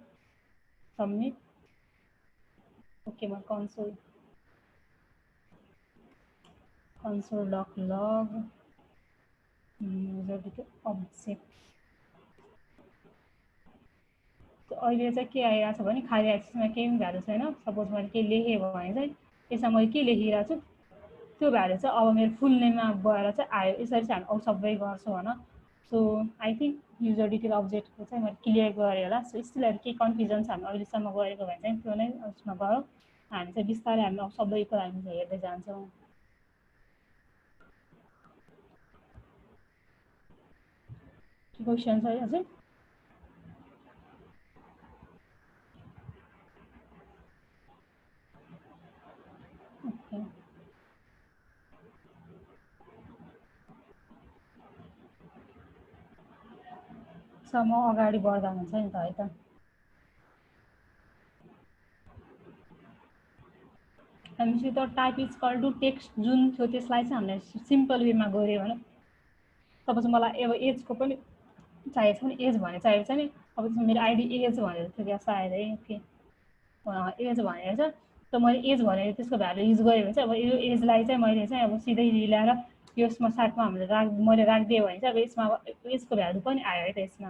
सबमिट। ओके, म कन्सोल डट लग अब्जेक्ट अहिले चाहिँ के आइरहेको छ भने खाली एक्सेसमा केही पनि भ्यालु छैन। सपोज मैले के लेखेँ भने चाहिँ यसमा मैले के लेखिरहेको छु त्यो भ्यालु चाहिँ अब मेरो फुल नेममा गएर चाहिँ आयो। यसरी चाहिँ हामी अरू सबै गर्छौँ होइन। So I think user detail अब्जेक्टको चाहिँ मैले क्लियर गरेँ होला। सो स्टिल केही कन्फ्युजन छ हामी अहिलेसम्म गरेको भने चाहिँ त्यो नै उसमा गरौँ। हामी चाहिँ बिस्तारै हामी सबैको लागि चाहिँ हेर्दै जान्छौँ। क्वेसन छ अझै? ओके, सो म अगाडि बढ्दा हुन्छ नि त है त। हामीसित type equal to text जुन थियो त्यसलाई चाहिँ हामीले सिम्पल वेमा गऱ्यो भने सपोज मलाई अब एजको पनि चाहिएको छ नि, एज भने चाहिएको छ नि। अब मेरो आइडी एज भनेर थियो क्या सायद है, ओके एज भनेर छ। त मैले एज भनेर त्यसको भ्यालु युज गरेँ भने चाहिँ अब यो एजलाई चाहिँ मैले चाहिँ अब सिधै ल्याएर यसमा साथमा हामीले मैले राखिदिएँ भने चाहिँ अब यसमा अब एजको भ्यालु पनि आयो है त यसमा।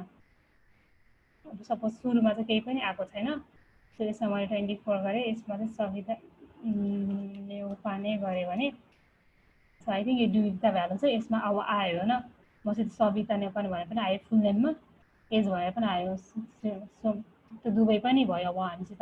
अब सपोज सुरुमा चाहिँ केही पनि आएको छैन, सो यसमा मैले 24 गरेँ, यसमा चाहिँ सविता नेउपाने गरेँ भने सो आई थिङ्क यो दुईवटा भ्यालु चाहिँ यसमा अब आयो होइन। मसित सविता नेउपाने भने पनि आयो फुल नेममा, एज भनेर पनि आयो। सो त्यो दुवै पनि भयो अब हामीसित।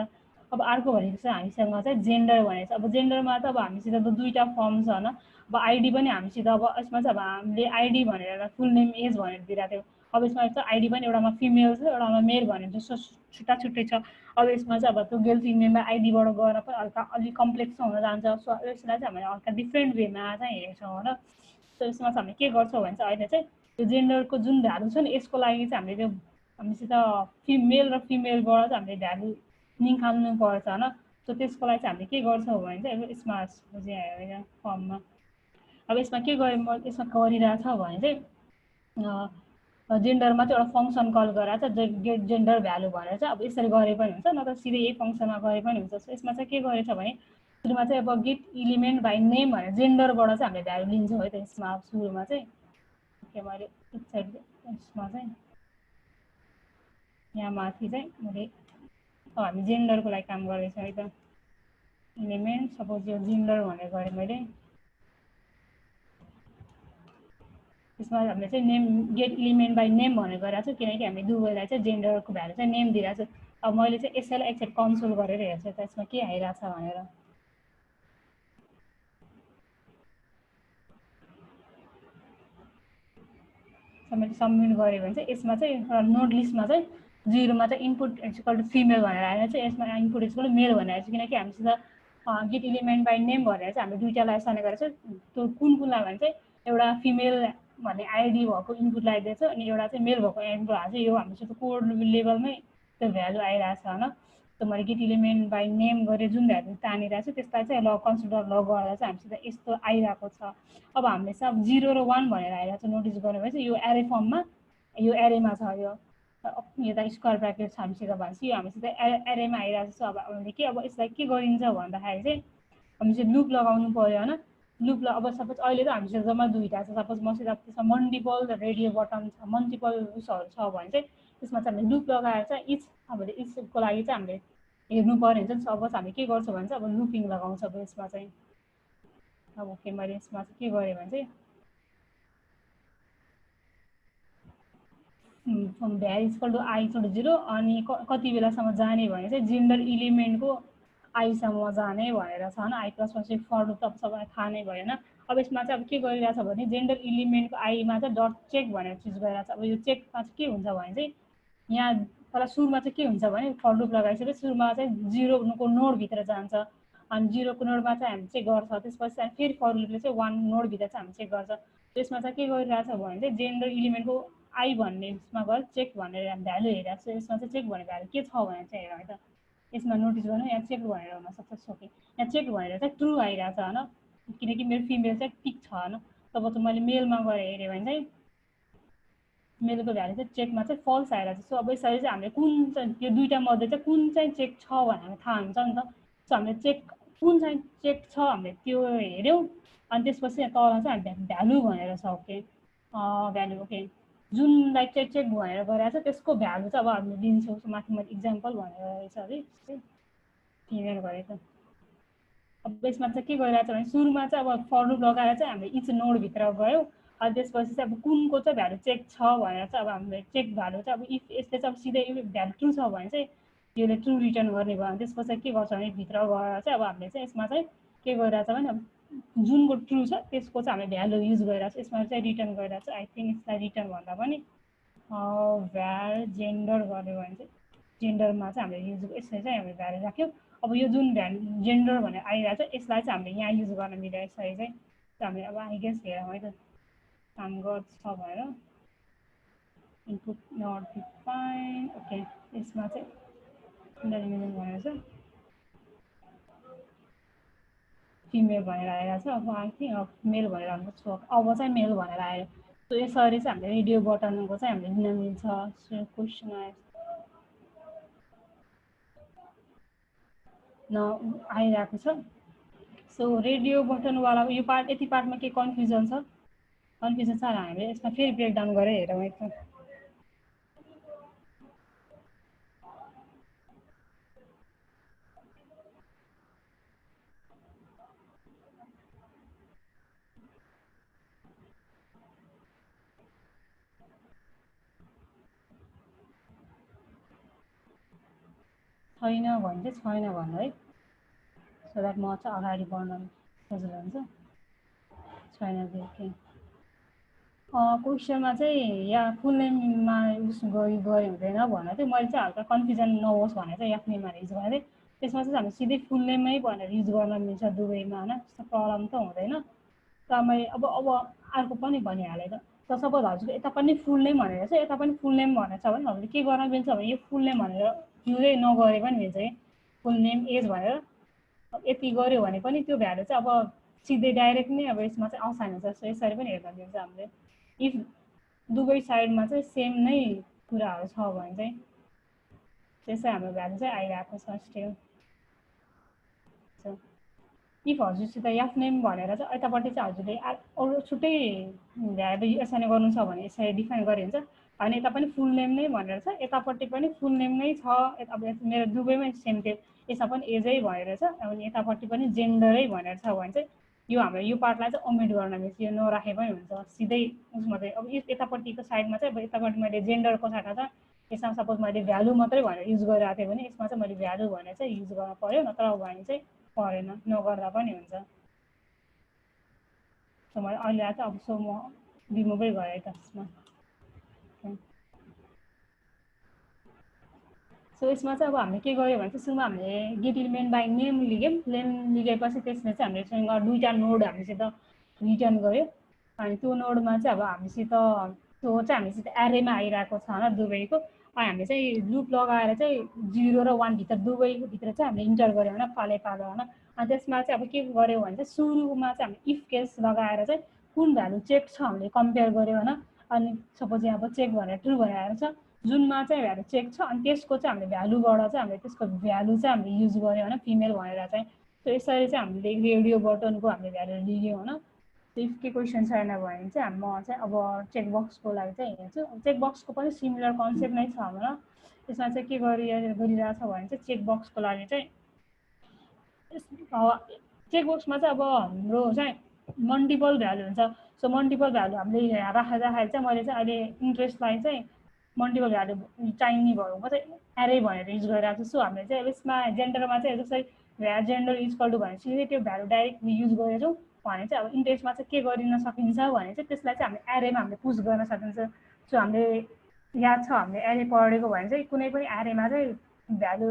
अब अर्को भनेको चाहिँ हामीसँग चाहिँ जेन्डर भनेको छ। अब जेन्डरमा त अब हामीसित त दुईवटा फर्म छ होइन। अब आइडी पनि हामीसित अब यसमा चाहिँ अब हामीले आइडी भनेर फुल नेम एज भनेर दिइरहेको थियो। अब यसमा चाहिँ आइडी पनि एउटामा फिमेल छ एउटामा मेल भनेर जस्तो छुट्टा छुट्टै छ। अब यसमा चाहिँ अब त्यो गेल फिमेलमा आइडीबाट गएर पनि हल्का अलिक कम्प्लेक्स हुन जान्छ। सो यसलाई चाहिँ हामीले हल्का डिफ्रेन्ट वेमा चाहिँ हेर्छौँ होइन। सो यसमा चाहिँ हामीले के गर्छौँ भने चाहिँ अहिले चाहिँ त्यो जेन्डरको जुन भ्यालु छ नि यसको लागि चाहिँ हामीले त्यो हामीसित मेल र फिमेलबाट चाहिँ हामीले भ्यालु निकाल्नु पर्छ होइन। सो त्यसको लागि चाहिँ हामीले के गर्छौँ भने चाहिँ अब यसमा बुझायो फर्ममा। अब यसमा के गरेँ म यसमा गरिरहेको छ भने चाहिँ जेन्डरमा चाहिँ एउटा फङ्सन कल गरेर चाहिँ गेट जेन्डर भ्यालु भनेर चाहिँ अब यसरी गरे पनि हुन्छ, नत्र सिधै यही फङ्सनमा गरे पनि हुन्छ। सो यसमा चाहिँ के गरेछ भने सुरुमा चाहिँ अब गेट इलिमेन्ट बाई नेम भनेर जेन्डरबाट चाहिँ हामीले भ्यालु लिन्छौँ है त यसमा। अब सुरुमा चाहिँ ओके मैले एक साइड यसमा चाहिँ यहाँ माथि चाहिँ मैले हामी जेन्डरको लागि काम गर्दैछौँ है त। इलिमेन्ट सपोज यो जेन्डर भनेर गरेँ मैले, त्यसमा हामीले चाहिँ name get element by name भनेर गरिरहेको छु किनकि हामी दुवैलाई चाहिँ जेन्डरको भ्यालु चाहिँ नेम दिइरहेको छु। अब मैले चाहिँ यसैलाई एकचोटि कन्सोल गरेर हेर्छु त यसमा के आइरहेछ भनेर। मैले सबमिट गरेँ भने चाहिँ यसमा चाहिँ नोट लिस्टमा चाहिँ 0मा चाहिँ इनपुट इक्वल टु फिमेल भनेर आएर चाहिँ यसमा इनपुट इक्वल टु मेल भनेर आएछ किनकि हामीसित गेट इलिमेन्ट बाई नेम भनेर चाहिँ हामीले दुईवटालाई एसाइन गरेको छ। त्यो कुन कुनलाई भने चाहिँ एउटा फिमेल भन्ने आइडी भएको इनपुट लगाइदिएछ अनि एउटा चाहिँ मेल भएको इनपुट हाल्छ। यो हामीसित कोड लेभलमै त्यो भ्यालु आइरहेछ होइन। त्यो मैले गेट इलिमेन्ट बाई नेम गरेर जुन भ्यालु तानिरहेको छु त्यसलाई चाहिँ ल कन्सिडर ल गर्दा चाहिँ हामीसित यस्तो आइरहेको छ। अब हामीले चाहिँ अब 0 र 1 भनेर आइरहेको छ। नोटिस गर्नु भएछ यो एरे फर्ममा यो एरेमा छ, यो यता स्क्वायर ब्राकेट छ हामीसित भनेपछि यो हामीसित एरेमा आइरहेको छ। अब हामीले के अब यसलाई के गरिन्छ भन्दाखेरि चाहिँ हामी चाहिँ लुप लगाउनु पर्यो होइन। लुप अब सपोज अहिले त हामीसित जम्मा दुईवटा छ, सपोज मसित त्यसमा मल्टिपल रेडियो बटन छ, मल्टिपल उसहरू छ भने चाहिँ त्यसमा चाहिँ हामीले लुप लगाएर चाहिँ इच हामीले इचको लागि चाहिँ हामीले हेर्नु पर्यो हुन्छ नि। सपोज हामी के गर्छौँ भने चाहिँ अब लुपिङ लगाउँछ अब यसमा चाहिँ। अब ओके मैले यसमा चाहिँ के गरेँ भने चाहिँ value equal to I equal to 0 अनि कति बेलासम्म जाने भने चाहिँ जेन्डर इलिमेन्टको आईसम्म जाने भनेर छ होइन। आई प्लस पछि फर लुप त सबैलाई थाहा नै भयो होइन। अब यसमा चाहिँ अब के गरिरहेछ भने जेन्डर इलिमेन्टको आईमा चाहिँ डट चेक भनेर चिज गरिरहेछ। अब यो चेकमा चाहिँ के हुन्छ भने चाहिँ यहाँ पहिला सुरुमा चाहिँ के हुन्छ भने फर लुप लगाइसकेपछि सुरुमा चाहिँ 0को नोडभित्र जान्छ अनि 0को नोडमा चाहिँ हामी चेक गर्छ। त्यसपछि चाहिँ फेरि फर लुपले चाहिँ 1 नोडभित्र चाहिँ हामी चेक गर्छ। त्यसमा चाहिँ के गरिरहेछ भने चाहिँ जेन्डर इलिमेन्टको आई भन्ने यसमा गएर चेक भनेर भ्यालु हेरिरहेको छ। यसमा चाहिँ चेक भन्ने भ्यालु के छ भनेर चाहिँ हेरौँ है त। यसमा नोटिस गर्नु यहाँ चेक भनेर हुनसक्छ सोके यहाँ चेक भनेर चाहिँ ट्रु आइरहेको छ होइन किनकि मेरो फिमेल चाहिँ टिक छ होइन। तब चाहिँ मैले मेलमा गएर हेरेँ भने चाहिँ मेलको भ्यालु चाहिँ चेकमा चाहिँ फल्स आइरहेको छ। सो अब यसरी चाहिँ हामीले कुन चाहिँ यो दुईवटा मध्ये चाहिँ कुन चाहिँ चेक छ भनेर थाहा हुन्छ नि त। सो हामीले चेक कुन चाहिँ चेक छ हामीले त्यो हेऱ्यौँ अनि त्यसपछि तल चाहिँ हामी भ्यालु भनेर छ ओके भ्यालु ओके जुनलाई चाहिँ चेक भनेर गरिरहेको छ त्यसको भ्यालु चाहिँ अब हामीले दिन्छौँ। माथि मैले इक्जाम्पल भनेर रहेछ है फिमेल गरेको। अब यसमा चाहिँ के गरिरहेको छ भने सुरुमा चाहिँ अब फर लुप लगाएर चाहिँ हामीले इच नोडभित्र गयौँ अनि त्यसपछि चाहिँ अब कुनको चाहिँ भ्यालु चेक छ भनेर चाहिँ अब हामीले चेक भ्यालु चाहिँ अब इफ यसले चाहिँ अब सिधै भ्यालु ट्रु छ भने चाहिँ यसले ट्रु रिटर्न गर्ने भयो। त्यसपछि के गर्छ भने भित्र गएर चाहिँ अब हामीले चाहिँ यसमा चाहिँ के गरिरहेछ भने अब जुनको ट्रु छ त्यसको चाहिँ हामीले भ्यालु युज गरिरहेको छ। यसमा चाहिँ रिटर्न गरिरहेको छ। आई थिङ्क यसलाई रिटर्न भन्दा पनि भ्याल जेन्डर गऱ्यो भने चाहिँ जेन्डरमा चाहिँ हामीले युज यसरी चाहिँ हामीले भ्यालु राख्यौँ। अब यो जुन भ्यालु जेन्डर भनेर आइरहेको छ यसलाई चाहिँ हामीले यहाँ युज गर्न मिल्यो। यसरी चाहिँ हामीले अब आई गेस हेरौँ है त काम गर्छ भनेर इनपुट नट डिफाइन ओके यसमा चाहिँ भनेर छ फिमेल भनेर आइरहेको छ। अब आई थिङ्क मेल भनेर हाम्रो छु अब चाहिँ मेल भनेर आयो। सो यसरी चाहिँ हामीले रेडियो बटनको चाहिँ हामीले लिन मिल्छ। सो क्वेसन आयो आइरहेको छ। सो रेडियो बटनवाला यो पार्ट यति पार्टमा के कन्फ्युजन छ हामीले यसमा फेरि ब्रेकडाउन गरेर हेरौँ एकदम। छैन भने चाहिँ छैन भन्नु है सो द्याट म चाहिँ अगाडि बढ्न सजिलो हुन्छ। छैन देखेँ क्वेसनमा चाहिँ या फुल नेममा युज गरे हुँदैन भनेर चाहिँ मैले चाहिँ हल्का कन्फ्युजन नहोस् भनेर चाहिँ याफ नेममा युज गरेँ। त्यसमा चाहिँ हामी सिधै फुल नेमै भनेर युज गर्न मिल्छ दुवैमा होइन त्यस्तो प्रब्लम त हुँदैन। र मैले अब अर्को पनि भनिहालेँ त सपोज हजुरको यता पनि फुल नेम भनेर छ यता पनि फुल नेम भनेर छ भने हजुरले के गर्न मिल्छ भने यो फुल नेम भनेर युजै नगरे पनि मिल्छ कि फुल नेम एज भनेर यति गऱ्यो भने पनि त्यो भ्यालु चाहिँ अब सिधै डाइरेक्ट नै अब यसमा चाहिँ आउँछ हुन्छ। सो यसरी पनि हेर्न मिल्छ हामीले इफ दुवै साइडमा चाहिँ सेम नै कुराहरू छ भने चाहिँ त्यसै हाम्रो भ्यालु चाहिँ आइरहेको छ स्टिल। इफ हजुरसित याफ नेम भनेर चाहिँ यतापट्टि चाहिँ हजुरले अरू छुट्टै भ्यालु एसाइन गर्नु छ भने यसरी डिफाइन गरे हुन्छ। अनि यता पनि फुल नेम नै भनेर छ यतापट्टि पनि फुल नेम नै छ। अब मेरो दुवैमै सेम थियो यसमा पनि एजै भनेर छ अनि यतापट्टि पनि जेन्डरै भनेर छ भने चाहिँ यो हाम्रो यो पार्टलाई चाहिँ ओमिट गर्न मिल्छ यो नराखे पनि हुन्छ सिधै उसमा चाहिँ। अब यतापट्टिको साइडमा चाहिँ अब यतापट्टि मैले जेन्डरको साइडमा चाहिँ यसमा सपोज मैले भ्यालु मात्रै भनेर युज गरिरहेको थिएँ भने यसमा चाहिँ मैले भ्यालु भनेर चाहिँ युज गर्न पर्यो नत्र भने चाहिँ परेन नगर्दा पनि हुन्छ। सो मैले अहिले चाहिँ अब सो म रिमुभै गरेँ त्यसमा। सो यसमा चाहिँ अब हामीले के गर्यो भने चाहिँ सुरुमा हामीले गेट इलिमेन्ट बाई नेम लिग्यौँ। नेम लिगेपछि त्यसमा चाहिँ हामीसँग दुईवटा नोड हामीसित रिटर्न गर्यो। अनि त्यो नोडमा चाहिँ अब हामीसित त्यो चाहिँ हामीसित एरेमा आइरहेको छ होइन दुवैको। अनि हामीले चाहिँ लुप लगाएर चाहिँ 0 र 1 भित्र दुवैको भित्र चाहिँ हामीले इन्टर गऱ्यौँ होइन पाले पालो होइन। अनि त्यसमा चाहिँ अब के गर्यो भने चाहिँ सुरुमा चाहिँ हामीले इफ केस लगाएर चाहिँ कुन भ्यालु चेक छ हामीले कम्पेयर गऱ्यौँ होइन। अनि सपोज यहाँ अब चेक भनेर ट्रु भनेर आएको छ जुनमा चाहिँ भ्यालु चेक छ अनि त्यसको चाहिँ हामीले भ्यालुबाट चाहिँ हामीले त्यसको भ्यालु चाहिँ हामीले युज गऱ्यौँ होइन फिमेल भनेर चाहिँ। सो यसरी चाहिँ हामीले रेडियो बटनको हामीले भ्यालु लियौँ होइन। इफ के क्वेसन छैन भने चाहिँ म चाहिँ अब चेकबक्सको लागि चाहिँ हेर्छु। चेकबक्सको पनि सिमिलर कन्सेप्ट नै छ हाम्रो। यसमा चाहिँ के गरिरहेछ भने चाहिँ चेकबक्सको लागि चाहिँ चेकबक्समा चाहिँ अब हाम्रो चाहिँ मल्टिपल भ्यालु हुन्छ। सो मल्टिपल भ्यालु हामीले राख्दाखेरि चाहिँ मैले चाहिँ अहिले इन्ट्रेस्टलाई चाहिँ मल्टिपल भ्यालु चाहिने भएको चाहिँ एरे भनेर युज गरिरहेको छु। सो हामीले चाहिँ यसमा जेन्डरमा चाहिँ जस्तै जेन्डर इक्वल टु भनेपछि त्यो भ्यालु डाइरेक्ट युज गरेछौँ भने चाहिँ अब इन्ट्रेस्टमा चाहिँ के गरिन सकिन्छ भने चाहिँ त्यसलाई चाहिँ हामीले एरेमा हामीले पुस गर्न सकिन्छ। सो हामीले याद छ हामीले एरे पढेको भने चाहिँ कुनै पनि एरेमा चाहिँ भ्यालु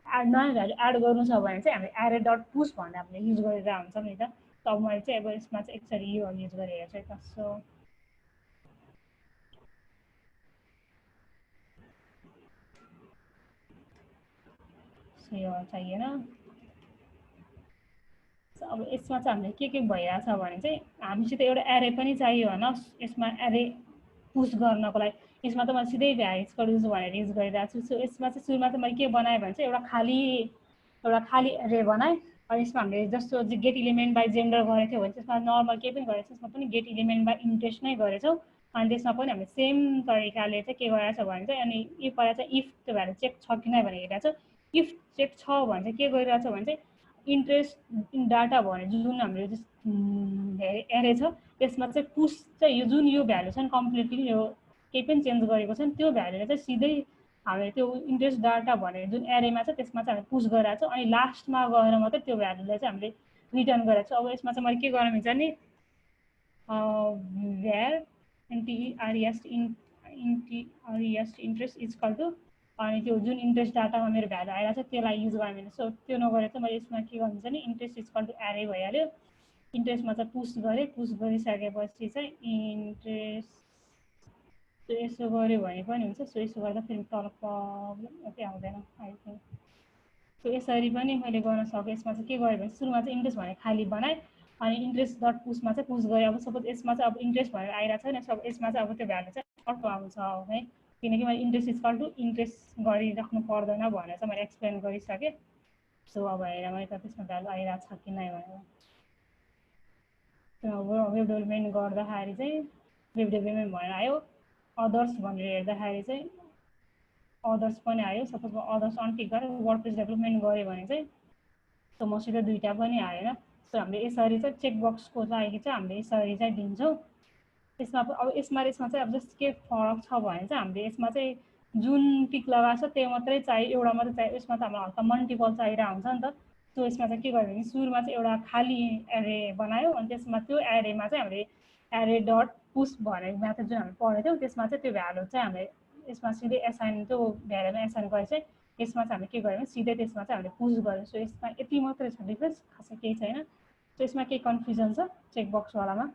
नयाँ भ्यालु एड गर्नु छ भने चाहिँ हामीले एरे डट पुस भनेर हामीले युज गरेर हुन्छ नि त। अब मैले चाहिँ अब यसमा चाहिँ यसरी यो युज गरेर हेर्छु त। सो यो चाहिएन। अब यसमा चाहिँ हामीले के भइरहेछ भने चाहिँ हामीसित एउटा एरे पनि चाहियो होइन यसमा एरे पुस गर्नको लागि। यसमा त मैले सिधै भ्यारिएबल युज भनेर युज गरिरहेको छु। सो यसमा चाहिँ सुरुमा चाहिँ मैले के बनाएँ भने चाहिँ एउटा खाली एरे बनाएँ। अनि यसमा हामीले जस्तो गेट इलिमेन्ट बाई जेन्डर गरेको थियो भने त्यसमा नर्मल केही पनि गरेको त्यसमा पनि गेट इलिमेन्ट बाई इन्ट्रेस्ट नै गरेछौँ। अनि त्यसमा पनि हामीले सेम तरिकाले चाहिँ के गरेछ भने चाहिँ अनि यो पारा चाहिँ इफ त्यो भ्यालु चेक छ कि नै भनेर हेरेको छ। इफ चेक छ भने चाहिँ के गरिरहेछ भने चाहिँ इन्ट्रेस्ट इन डाटा भने जुन हाम्रो एरे छ त्यसमा चाहिँ पुस चाहिँ यो जुन यो भ्यालु छ नि कम्प्लिटली यो केही पनि चेन्ज गरेको छैन त्यो भ्यालुले चाहिँ सिधै हामीले त्यो इन्ट्रेस्ट डाटा भने जुन एरेमा छ त्यसमा चाहिँ हामीले पुस गरेर छौँ अनि लास्टमा गएर मात्रै त्यो भ्यालुलाई चाहिँ हामीले रिटर्न गरेको छु। अब यसमा चाहिँ मैले के गर्न मिल्छ नि भ्यार इन्टिआरएस इन्ट्रेस्ट इक्वल टु अनि त्यो जुन इन्ट्रेस्ट डाटामा मेरो भ्यालु आइरहेको छ त्यसलाई युज गर्न मिल्छ। सो त्यो नगरेर चाहिँ मैले यसमा के गर्नु नि इन्ट्रेस्ट इक्वल टु एरे भइहाल्यो। इन्ट्रेस्टमा चाहिँ पुस गरिसकेपछि चाहिँ इन्ट्रेस्ट यसो गऱ्यो भने पनि हुन्छ। सो यसो गर्दा फेरि तल प्रब्लम मात्रै आउँदैन आई थिङ्क। सो यसरी पनि मैले गर्न सकेँ। यसमा चाहिँ के गरेँ भने सुरुमा चाहिँ इन्ट्रेस्ट भने खाली बनाएँ अनि इन्ट्रेस्ट डट पुसमा चाहिँ पुस गरेँ। अब सपोज यसमा चाहिँ अब इन्ट्रेस्ट भनेर आइरहेको छ नि सब यसमा चाहिँ अब त्यो भ्यालु चाहिँ अर्को आउँछ है किनकि मैले इन्ट्रेस्ट इक्वल टु इन्ट्रेस्ट गरिराख्नु पर्दैन भनेर चाहिँ मैले एक्सप्लेन गरिसकेँ। सो अब हेरेर मैले त त्यसमा भ्यालु आइरहेको छ कि नै भनेर वेब डेभलपमेन्ट गर्दाखेरि चाहिँ वेब डेभलपमेन्ट भनेर आयो। अदर्स भनेर हेर्दाखेरि चाहिँ अदर्स पनि आयो। सपोज म अदर्स अनटिक गरेर वर्डप्रेस डेभलपमेन्ट गरेँ भने चाहिँ सो मसित दुईवटा पनि आएन। सो हामीले यसरी चाहिँ चेकबक्सको लागि चाहिँ हामीले यसरी चाहिँ दिन्छौँ। यसमा अब यसमा चाहिँ अब जस्तो के फरक छ भने चाहिँ हामीले यसमा चाहिँ जुन टिक लगाएको छ त्यो मात्रै चाहियो एउटा मात्रै चाहियो। यसमा त हाम्रो हल्का मल्टिपल चाहिरहेको हुन्छ नि त। सो यसमा चाहिँ के गर्यो भने सुरुमा चाहिँ एउटा खाली एरे बनायो अनि त्यसमा त्यो एरेमा चाहिँ हामीले एरे डट पुस भनेको म्याथड जुन हामीले पढेको थियौँ त्यसमा चाहिँ त्यो भ्यालु चाहिँ हामीले यसमा सिधै एसाइन त्यो भ्यालुमा एसाइन गरे चाहिँ यसमा चाहिँ हामीले के गर्यो भने सिधै त्यसमा चाहिँ हामीले पुस गर्यो। सो यसमा यति मात्रै छ डिफ्रेन्स खासै केही छैन। सो यसमा केही कन्फ्युजन छ चेकबक्सवालामा?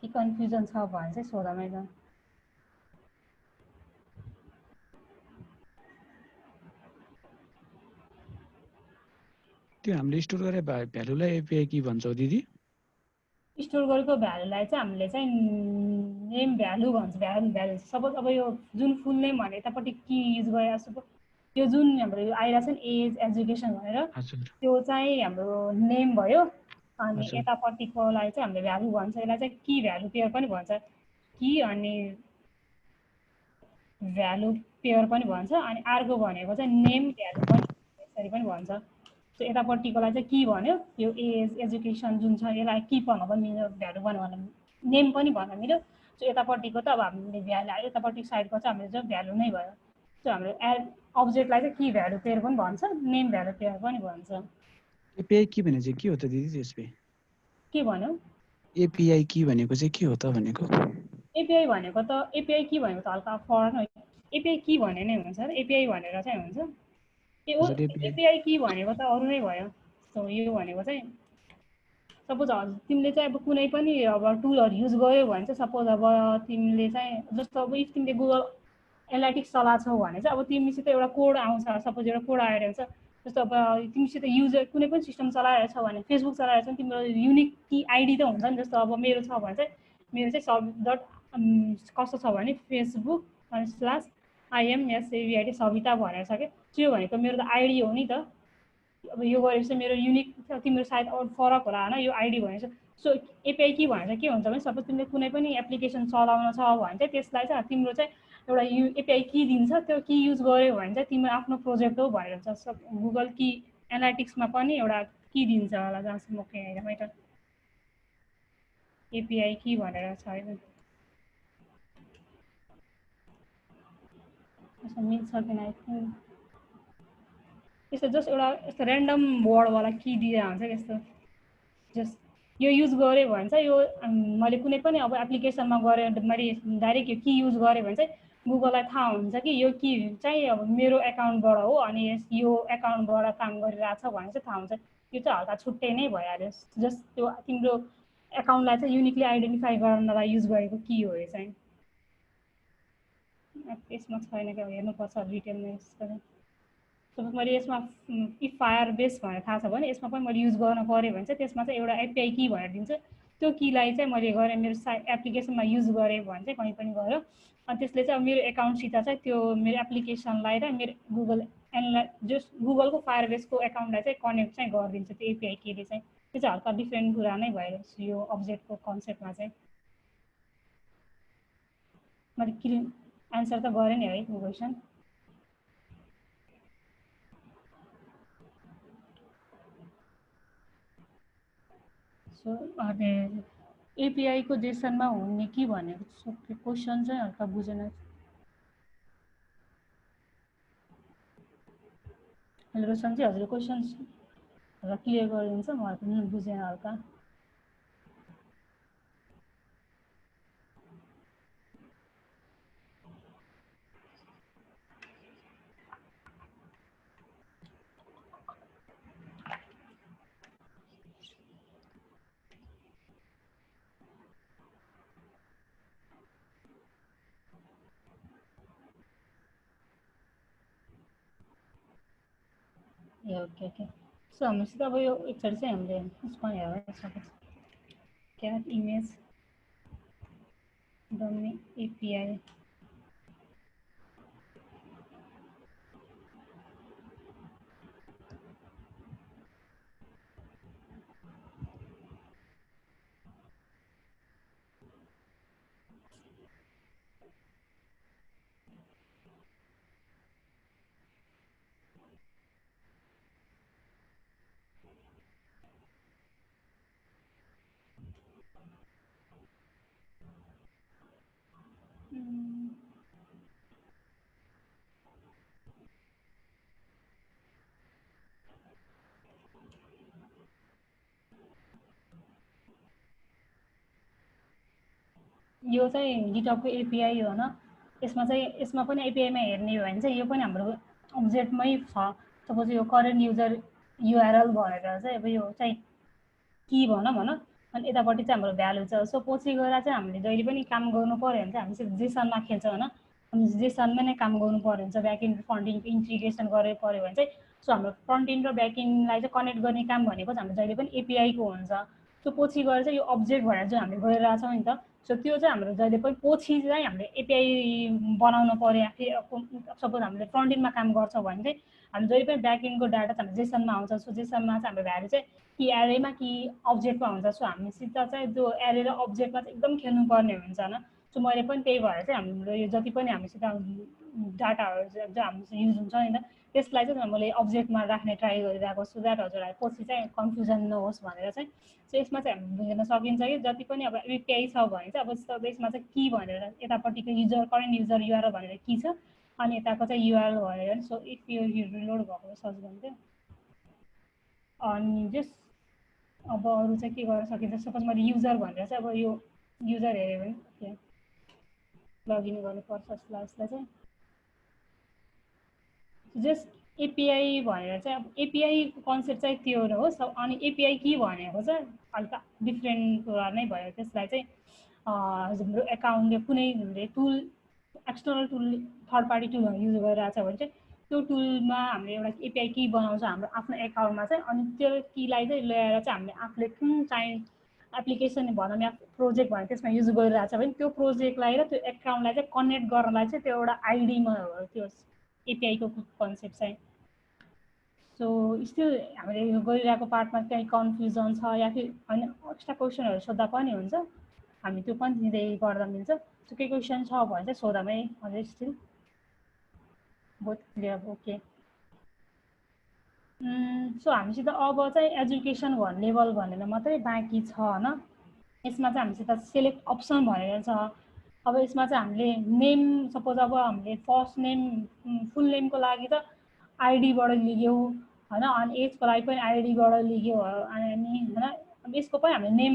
के कन्फ्युजन छ भने चाहिँ सोध मैले। त्यो हामीले स्टोर गरे भ्यालुलाई एपिआई की भन्छौ दिदी? स्टोर गरेको भ्यालुलाई चाहिँ हामीले चाहिँ नेम भ्यालु भन्छ। भ्यालु सपोज अब यो जुन फुल नेम भने यतापट्टि की युज गरे सपोज यो जुन हाम्रो आइरहेको छ नि एज एजुकेसन भनेर त्यो चाहिँ हाम्रो नेम भयो अनि यतापट्टिकोलाई चाहिँ हामीले भ्यालु भन्छ। यसलाई चाहिँ की भ्यालु पेयर पनि भन्छ। की अनि भ्यालु पेयर पनि भन्छ अनि अर्को भनेको चाहिँ नेम भ्यालु पनि यसरी पनि भन्छ। सो यतापट्टिकोलाई चाहिँ की भन्यो यो एज एजुकेसन जुन छ यसलाई की भन्न पनि मिल्यो भ्यालु भन्न नेम पनि भन्न मिल्यो। सो यतापट्टिको त अब हामीले भ्यालु यतापट्टि साइडको चाहिँ हामीले चाहिँ भ्यालु नै भयो। सो हाम्रो अब्जेक्टलाई चाहिँ की भ्यालु पेयर पनि भन्छ नेम भ्यालु पेयर पनि भन्छ। एपिआई की भने चाहिँ के हो त दिदी त्यसले? के भन्यो? एपिआई की भनेको चाहिँ के हो त भनेको? एपिआई भनेको त एपिआई की भनेको त हल्का फरक हो। एपिआई की भने नै हुन्छ एपिआई भनेर चाहिँ हुन्छ। एपिआई की भनेको त अरू नै भयो। सो यो भनेको चाहिँ सपोज तिमीले चाहिँ अब कुनै पनि अब टुलहरू युज गर्यो भने चाहिँ सपोज अब तिमीले चाहिँ जस्तो अब इफ तिमीले गुगल एनालिटिक्स चलाछौ भने चाहिँ अब तिमीसित एउटा कोड आउँछ। सपोज एउटा कोड आएर हुन्छ जस्तो अब तिमीसित युजर कुनै पनि सिस्टम चलाइरहेछ भने फेसबुक चलाइरहेछ भने तिम्रो युनिक की आइडी त हुन्छ नि। जस्तो अब मेरो छ भने चाहिँ मेरो चाहिँ सब डट कस्तो छ भने फेसबुक अनि स्ल्यास IMSAVID सविता भनेर छ कि त्यो भनेको मेरो त आइडी हो नि त। अब यो गरेपछि मेरो युनिक तिम्रो सायद अरू फरक होला होइन यो आइडी भनेको। सो एपिआई की भनेर के हुन्छ भने सपोज तिमीले कुनै पनि एप्लिकेसन चलाउन छ भने चाहिँ त्यसलाई चाहिँ तिम्रो चाहिँ एउटा एपिआई की दिन्छ। त्यो की युज गर्यो भने चाहिँ तिम्रो आफ्नो प्रोजेक्ट हो भनेर हुन्छ। गुगल की एनालिटिक्समा पनि एउटा की दिन्छ होला जहाँसम्म मैले एपिआई की भनेर छैन। मिल्छ कि आई थिङ्क यस्तो जस्ट एउटा यस्तो ऱ्यान्डम वर्डवाला की दिएर हुन्छ यस्तो जस्ट यो युज गरेँ भने चाहिँ यो मैले कुनै पनि अब एप्लिकेसनमा गरेँ मैले डाइरेक्ट यो की युज गरेँ भने चाहिँ गुगललाई थाहा हुन्छ कि यो की चाहिँ अब मेरो एकाउन्टबाट हो अनि यो एकाउन्टबाट काम गरिरहेको छ भने चाहिँ थाहा हुन्छ। यो चाहिँ हल्का छुट्टै नै भइहाल्यो। जस्ट त्यो तिम्रो एकाउन्टलाई चाहिँ युनिकली आइडेन्टिफाई गर्नलाई युज गरेको की हो यो चाहिँ। यसमा छैन क्या हेर्नुपर्छ डिटेलमा यसको। सपोज मैले यसमा इफ फायर बेस भनेर थाहा छ भने यसमा पनि मैले युज गर्न पऱ्यो भने चाहिँ त्यसमा चाहिँ एउटा एपिआई की भनेर दिन्छ। त्यो कीलाई चाहिँ मैले गरेँ मेरो एप्लिकेसनमा युज गरेँ भने चाहिँ कहीँ पनि गयो अनि त्यसले चाहिँ अब मेरो एकाउन्टसित चाहिँ त्यो मेरो एप्लिकेसनलाई र मेरो गुगल जस गुगलको फायर बेसको एकाउन्टलाई चाहिँ कनेक्ट चाहिँ गरिदिन्छ त्यो एपिआई कीले चाहिँ। त्यो चाहिँ हल्का डिफ्रेन्ट कुरा नै भइरहेको छ यो अब्जेक्टको कन्सेप्टमा चाहिँ। मैले क्लियर एन्सर त गरेँ नि है यो क्वेसन। सो एपिआई को जेसनमा हुने के भनेको क्वेसन चाहिँ हल्का बुझेन। हेलो रोशन जी, हजुर क्वेसन हल्का क्लियर गरिदिन्छ, मलाई पनि बुझेन हल्का। ए ओके ओके। सो हामीसित अब यो एकचोटि चाहिँ हामीले उसमा हेर्न सक्छ क्याट इमेज डम्मी एपिआई। यो चाहिँ गिटहबको एपिआई हो न। यसमा पनि एपिआईमा हेर्ने हो भने चाहिँ यो पनि हाम्रो अब्जेक्टमै छ। सपोज यो करेन्ट युजर युआरएल भनेर चाहिँ अब यो चाहिँ की भनौँ अनि यतापट्टि चाहिँ हाम्रो भ्यालु छ। सो पछि गएर चाहिँ हामीले जहिले पनि काम गर्नु पर्यो भने चाहिँ हामी चाहिँ जेसनमा खेल्छ होइन। हामी जेसनमा नै काम गर्नु पर्यो हुन्छ। ब्याकएन्ड फ्रन्ट एन्ड इन्टिग्रेसन गर्नु पर्यो भने चाहिँ सो हाम्रो फ्रन्ट एन्ड र ब्याकएन्डलाई चाहिँ कनेक्ट गर्ने काम भनेको चाहिँ हाम्रो जहिले पनि एपिआईको हुन्छ। सो पछि गएर चाहिँ यो अब्जेक्ट भनेर जुन हामीले गरिरहेछौँ नि त, सो त्यो चाहिँ हाम्रो जहिले पनि पछि चाहिँ हामीले एपिआई बनाउनु पर्यो। सपोज हामीले फ्रन्ट एन्डमा काम गर्छौँ भने चाहिँ हामी जहिले पनि ब्याकएन्डको डाटा चाहिँ हाम्रो जेसनमा आउँछ। सो जेसनमा चाहिँ हाम्रो भ्यालु चाहिँ कि एरेमा कि अब्जेक्टमा हुन्छ। सो हामीसित चाहिँ त्यो एरे र अब्जेक्टमा चाहिँ एकदम खेल्नुपर्ने हुन्छ होइन। सो मैले पनि त्यही भएर चाहिँ हाम्रो यो जति पनि हामीसित डाटाहरू जो हामीसित युज हुन्छ नि त, त्यसलाई चाहिँ मैले अब्जेक्टमा राख्ने ट्राई गरिरहेको छु, द्याट हजुरलाई पछि चाहिँ कन्फ्युजन नहोस् भनेर चाहिँ। सो यसमा चाहिँ हामी बुझ्न सकिन्छ कि जति पनि अब एपिआई छ भने चाहिँ अब यसमा चाहिँ की भनेर यतापट्टिको युजर करेन्ट युजर युआरएल भनेर की छ, अनि यताको चाहिँ युआरएल भनेर। सो इफ यो रिलोड भएको सर्च गर्नु अनि जस्ट अब अरू चाहिँ के गर्न सकिन्छ। सपोज मैले युजर भनेर चाहिँ अब यो युजर हेऱ्यो भने लगइन गर्नुपर्छ जस्तो लाग्छ। यसलाई चाहिँ जस्ट एपिआई भनेर चाहिँ अब एपिआईको कन्सेप्ट चाहिँ त्यो हो। अनि एपिआई के भनेको चाहिँ हल्का डिफ्रेन्ट कुरा नै भयो। त्यसलाई चाहिँ हाम्रो एकाउन्टले कुनै हामीले tool external tool third party टुलहरू युज गरिरहेछ भने चाहिँ त्यो टुलमा हामीले एउटा एपिआई की बनाउँछ हाम्रो आफ्नो एकाउन्टमा चाहिँ। अनि त्यो कीलाई चाहिँ ल्याएर चाहिँ हामीले आफूले कुन चाहिँ एप्लिकेसन भनौँ या प्रोजेक्ट भने त्यसमा युज गरिरहेछ भने त्यो प्रोजेक्टलाई र त्यो एकाउन्टलाई चाहिँ कनेक्ट गर्नलाई चाहिँ त्यो एउटा आइडीमा हो त्यो एपिआईको कन्सेप्ट चाहिँ। सो स्टिल हामीले यो गरिरहेको पार्टमा केही कन्फ्युजन छ या फिर होइन एक्स्ट्रा क्वेसनहरू सोद्धा पनि हुन्छ, हामी त्यो पनि दिँदै गर्दा मिल्छ। सो केही क्वेसन छ भने चाहिँ सोधामै अझै स्टिल बहुत क्लियर ओके। सो हामीसित अब चाहिँ एजुकेसन भन्ने लेभल भनेर मात्रै बाँकी छ होइन। यसमा चाहिँ हामीसित सेलेक्ट अप्सन भनेर छ। अब यसमा चाहिँ हामीले नेम सपोज अब हामीले फर्स्ट नेम फुल नेमको लागि त आइडीबाट लिग्यौँ होइन, अनि एजको लागि पनि आइडीबाट लिग्यौँ अनि होइन। अब यसको पनि हामीले name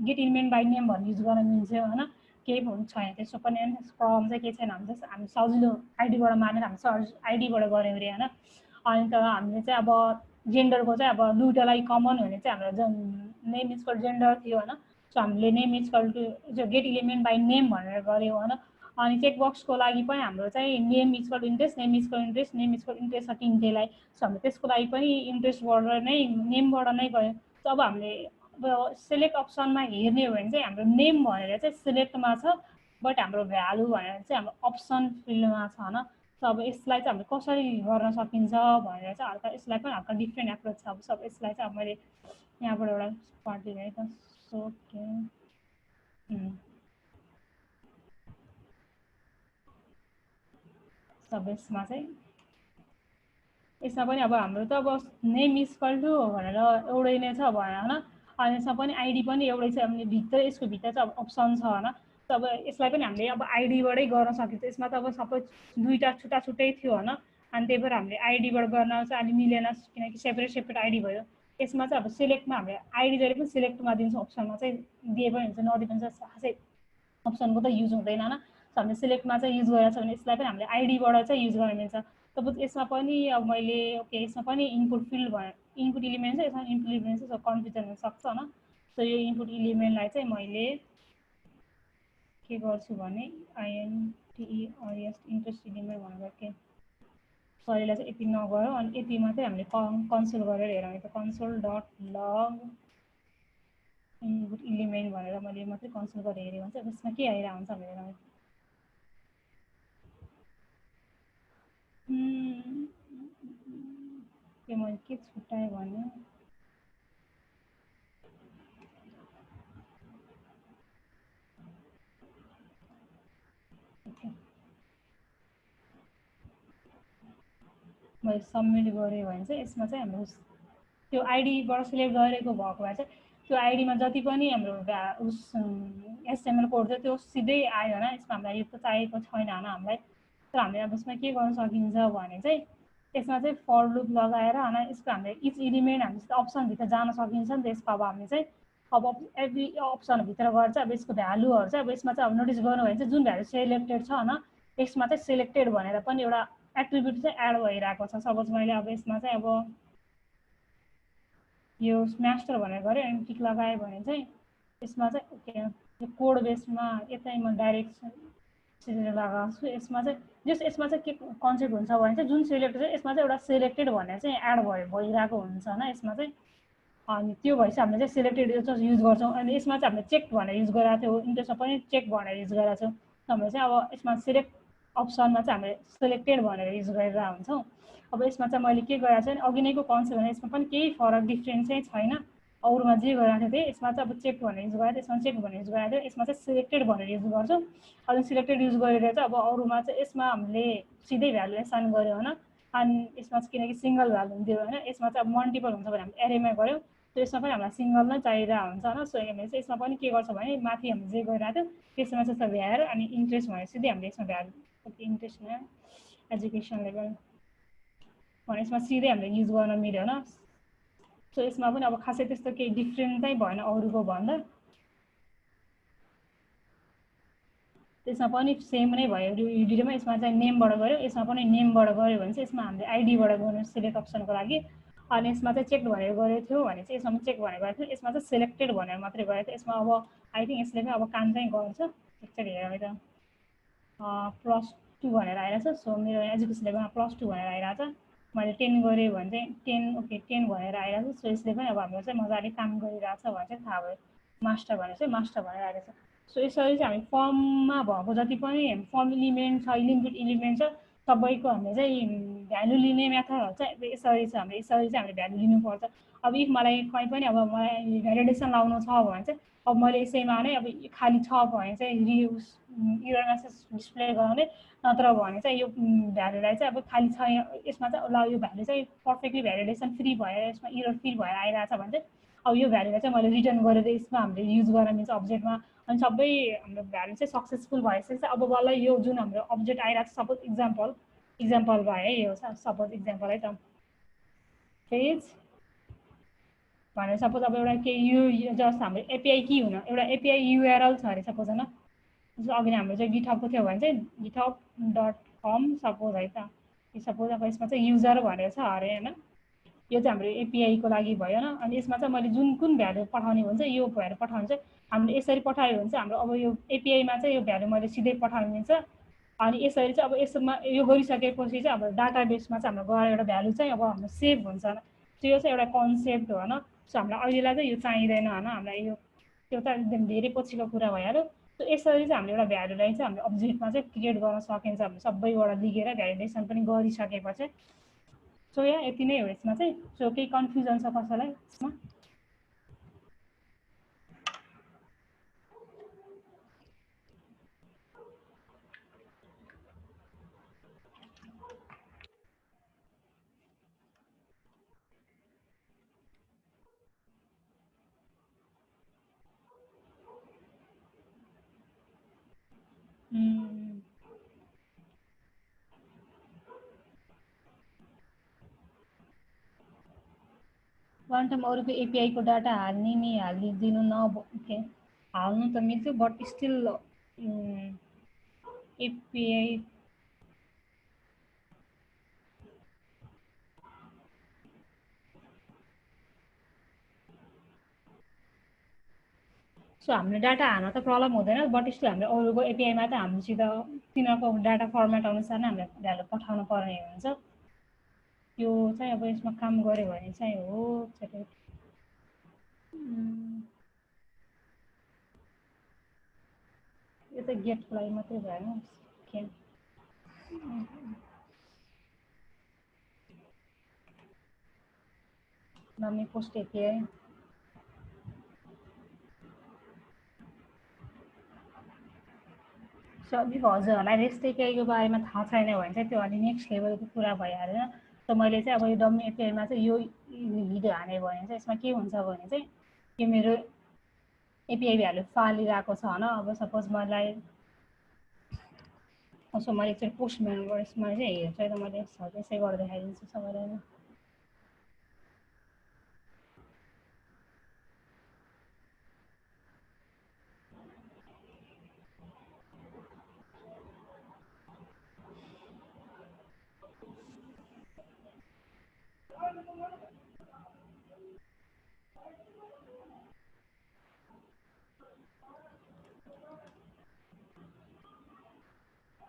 get element by name भन्ने युज गर्न मिल्छ होइन, केही पनि छैन त्यसो पनि। प्रब्लम चाहिँ केही छैन, हामी सजिलो आइडीबाट मानेर हामी आइडीबाट गऱ्यौँ अरे होइन। अनि त हामीले चाहिँ अब जेन्डरको चाहिँ अब दुइटालाई कमन हुने चाहिँ हाम्रो नेम इक्वल जेन्डर थियो होइन। सो हामीले name equal to get element by name भनेर गऱ्यौँ होइन। अनि चेकबक्सको लागि पनि हाम्रो चाहिँ name equal interest name equal interest name equal interest छ तिनटैलाई। सो हामीले त्यसको लागि पनि इन्ट्रेस्टबाट नै नेमबाट नै गऱ्यौँ। सो अब हामीले अब सेलेक्ट अप्सनमा हेर्ने हो भने चाहिँ हाम्रो नेम भनेर चाहिँ सिलेक्टमा छ, बट हाम्रो भ्यालु भनेर चाहिँ हाम्रो अप्सन फिल्डमा छ होइन। अब यसलाई चाहिँ हामीले कसरी गर्न सकिन्छ भनेर चाहिँ हल्का यसलाई पनि हल्का डिफ्रेन्ट एप्रोच छ। अब सब यसलाई चाहिँ अब मैले यहाँबाट एउटा पार्ट दिएँ है त। सो के सब यसमा चाहिँ यसमा पनि अब हाम्रो त अब नेम इक्वल टु भनेर एउटै नै छ होइन। अनि यसमा पनि आइडी पनि एउटै छ। अनि भित्र यसको भित्र चाहिँ अब अप्सन छ होइन। अब यसलाई पनि हामीले अब आइडीबाटै गर्न सकिन्छ। यसमा त अब सबै दुईवटा छुट्टा छुट्टै थियो होइन। अनि त्यही भएर हामीले आइडीबाट गर्न चाहिँ अलि मिलेन किनकि सेपरेट आइडी भयो। यसमा चाहिँ अब सिलेक्टमा हामीले आइडी जहिले पनि सिलेक्टमा दिन्छौँ, अप्सनमा चाहिँ दिए पनि हुन्छ नदिए पनि हुन्छ। खासै अप्सनको त युज हुँदैन होइन। हामीले सिलेक्टमा चाहिँ युज गरेको छ भने यसलाई पनि हामीले आइडीबाट चाहिँ युज गर्न मिल्छ। तब यसमा पनि अब मैले ओके यसमा पनि इनपुट फिल्ड भयो, इनपुट इलिमेन्ट छ। यसमा इनपुट इलिमेन्ट चाहिँ कन्फ्युजन हुनसक्छ होइन। सो यो इनपुट इलिमेन्टलाई चाहिँ मैले के गर्छु भने INTEREST इन्ट्रेस्ट इलिमेन्ट भनेर के सरीलाई चाहिँ यति नगरौँ। अनि यति मात्रै हामीले कन्सोल गरेर हेरौँ। त console.log इनपुट इलिमेन्ट भनेर मैले मात्रै कन्सोल गरेर हेरेँ भने चाहिँ यसमा के आइरहेको हुन्छ भनेर त्यो मैले के छुट्याएँ भने मैले सबमिट गरेँ भने चाहिँ यसमा चाहिँ हाम्रो त्यो आइडीबाट सिलेक्ट गरेको भएको भए चाहिँ त्यो आइडीमा जति पनि हाम्रो एचटिएमएल कोड थियो त्यो सिधै आयो होइन। यसमा हामीलाई यो त चाहिएको छैन होइन हामीलाई। तर हामीले अब यसमा के गर्न सकिन्छ भने चाहिँ यसमा चाहिँ फर लुप लगाएर होइन यसको हामीले इच इलिमेन्ट हामीले अप्सनभित्र जान सकिन्छ नि त। यसको अब हामीले चाहिँ अब एभ्री अप्सनभित्र गएर चाहिँ अब यसको भ्यालुहरू चाहिँ अब यसमा चाहिँ अब नोटिस गर्नु भने चाहिँ जुन भ्यालु सेलेक्टेड छ होइन यसमा चाहिँ सेलेक्टेड भनेर पनि एउटा एट्रिब्युट चाहिँ एड भइरहेको छ। सपोज मैले अब यसमा चाहिँ अब यो मास्टर भनेर गरेँ अनि टिक लगाएँ भने चाहिँ यसमा चाहिँ ओके यो कोड बेसमा यतै म डाइरेक्ट लगाएको छु। यसमा चाहिँ यसमा चाहिँ के कन्सेप्ट हुन्छ भने चाहिँ जुन सेलेक्टेड छ यसमा चाहिँ एउटा सेलेक्टेड भनेर चाहिँ एड भइरहेको हुन्छ होइन यसमा चाहिँ। अनि त्यो भएपछि हामीले चाहिँ सेलेक्टेड युज गर्छौँ। अनि यसमा चाहिँ हामीले चेक भनेर युज गरेको थियो, इन्ट्रेस्टमा पनि चेक भनेर युज गरेको छौँ। हामीले चाहिँ अब यसमा सिलेक्ट अप्सनमा चाहिँ हामीले सेलेक्टेड भनेर युज गरेर हुन्छौँ। अब यसमा चाहिँ मैले के गरेको छु भने अघि नैको कन्सेप्ट भने यसमा पनि केही फरक डिफ्रेन्स चाहिँ छैन। अरूमा जे गरेको थियो यसमा चाहिँ अब चेक भनेर युज गरेको थियो, यसमा चेक भनेर युज गरेको थियो। यसमा चाहिँ सेलेक्टेड भनेर युज गर्छौँ। अनि सेलेक्टेड युज गरेर चाहिँ अब अरूमा चाहिँ यसमा हामीले सिधै भ्यालु एसाइन गऱ्यो होइन। अनि यसमा चाहिँ किनकि सिङ्गल भ्यालु हुन्थ्यो होइन। यसमा चाहिँ अब मल्टिपल हुन्छ भने हामीले एरेमा गऱ्यौँ त्यो यसमा पनि हामीलाई सिङ्गल नै चाहिरहेको हुन्छ होइन। सो हामीले चाहिँ यसमा पनि के गर्छ भने माथि हामीले जे गरिरहेको थियो त्यसमा चाहिँ भ्याएर अनि इन्ट्रेस्ट भनेर सिधै हामीले यसमा भ्यालु इन्ट्रेस्टमा एजुकेसन लेभल भने यसमा सिधै हामीले युज गर्न मिल्यो होइन। सो यसमा पनि अब खासै त्यस्तो केही डिफ्रेन्ट चाहिँ भएन अरूको भन्दा। त्यसमा पनि सेम नै भयो युडिडीमा। यसमा चाहिँ नेमबाट गऱ्यो, यसमा पनि नेमबाट गऱ्यो भने चाहिँ यसमा हामीले आइडीबाट गर्नु सिलेक्ट अप्सनको लागि। अनि यसमा चाहिँ चेक भनेर गरेको थियो भने चाहिँ यसमा चेक भनेर गरेको थियो, यसमा चाहिँ सेलेक्टेड भनेर मात्रै गरेको थियो। यसमा अब आई थिङ्क यसले पनि अब काम चाहिँ गर्छ। एकचोटि हेरौँ त +2 भनेर आइरहेछ। सो मेरो एजुकेसन लेभलमा +2 भनेर आइरहेछ। मैले 10 गरेँ भने चाहिँ 10 ओके 10 भनेर आइरहेछ। सो यसले पनि अब हाम्रो चाहिँ मजाले काम गरिरहेछ भने चाहिँ थाहा भयो। मास्टर भनेर चाहिँ मास्टर भनेर आइरहेछ। सो यसरी चाहिँ हामी फर्ममा भएको जति पनि फर्म इलिमेन्ट छ, इनपुट इलिमेन्ट छ सबैको हामीले चाहिँ भ्यालु लिने मेथडहरू चाहिँ यसरी छ। हामीले यसरी चाहिँ हामीले भ्यालु लिनुपर्छ। अब इफ मलाई कहीँ पनि अब मलाई भ्यालिडेसन लाउनु छ भने चाहिँ अब मैले यसैमा नै अब खाली छ भने चाहिँ एरर मेसेज डिस्प्ले गराउने, नत्र भने चाहिँ यो भ्यालुलाई चाहिँ अब खाली छ यसमा चाहिँ ल यो भ्यालु चाहिँ पर्फेक्टली भ्यालिडेसन फ्री भएर यसमा एरर फ्री भएर आइरहेछ भने चाहिँ अब यो भ्यालुलाई चाहिँ मैले रिटर्न गरेर यसमा हामीले युज गर्न मिल्छ अब्जेक्टमा। अनि सबै हाम्रो भ्यालु चाहिँ सक्सेसफुल भएपछि चाहिँ अब बल्ल यो जुन हाम्रो अब्जेक्ट आइरहेको छ सपोज इक्जाम्पल भयो है यो सपोज इक्जाम्पल है त पेज भनेर सपोज अब एउटा के यो जस्ट हाम्रो एपिआई कि हुन एउटा एपिआई युआरएल छ अरे सपोज होइन। अघि हाम्रो चाहिँ गिटहबको थियो भने चाहिँ github.com सपोज है त। सपोज अब यसमा चाहिँ युजर भनेर छ अरे होइन। यो चाहिँ हाम्रो एपिआईको लागि भयो होइन। अनि यसमा चाहिँ मैले कुन भ्यालु पठाउने भन्छ यो भ्यालु पठाउनु चाहिँ हामीले यसरी पठायो भने चाहिँ हाम्रो अब यो एपिआईमा चाहिँ यो भ्यालु मैले सिधै पठाउनु मिल्छ। अनि यसरी चाहिँ अब यसमा यो गरिसकेपछि चाहिँ हाम्रो डाटाबेसमा चाहिँ हाम्रो गएर एउटा भ्यालु चाहिँ अब हाम्रो सेभ हुन्छ होइन। त्यो चाहिँ एउटा कन्सेप्ट हो होइन। सो हामीलाई अहिलेलाई चाहिँ यो चाहिँदैन होइन। हामीलाई यो त्यो त एकदम धेरै पछिको कुरा भइहाल्यो। सो यसरी चाहिँ हामीले एउटा भ्यालुलाई चाहिँ हामीले अब्जेक्टमा चाहिँ क्रिएट गर्न सकिन्छ। हामीले सबैबाट लिएर भ्यालिडेसन पनि गरिसकेपछि। सो यहाँ यति नै हो यसमा चाहिँ। सो केही कन्फ्युजन छ कसैलाई यसमा? वान टाइम अरूको एपिआईको डाटा हाल्ने नि हालिदिनु ओके हाल्नु त मिल्थ्यो बट स्टिल एपिआई सो हामीले डाटा हाल्न त प्रब्लम हुँदैन बट स्टिल हामीले अरूको एपिआईमा त हामीसित तिनीहरूको डाटा फर्मेट अनुसार नै हामीले भ्यालु पठाउनु पर्ने हुन्छ। त्यो चाहिँ अब यसमा काम गर्यो भने चाहिँ हो। यो त गेटको लागि मात्रै भएन के नमी पोस्ट एपिआई सो अब हजुरहरूलाई रेस्ट एपिआईको बारेमा थाहा छैन भने चाहिँ त्यो अलि नेक्स्ट लेभलको कुरा भइहाल्दैन। सो मैले चाहिँ अब यो डमी एपिआईमा चाहिँ यो भिडियो हालेँ भने चाहिँ यसमा के हुन्छ भने चाहिँ यो मेरो एपिआई भ्यालु फालिरहेको छ होइन। अब सपोज मलाई सो मैले एकचोटि पोस्ट मेम्बर्समा चाहिँ हेर्छु त मैले यसै गरेर देखाइदिन्छु सबैलाई।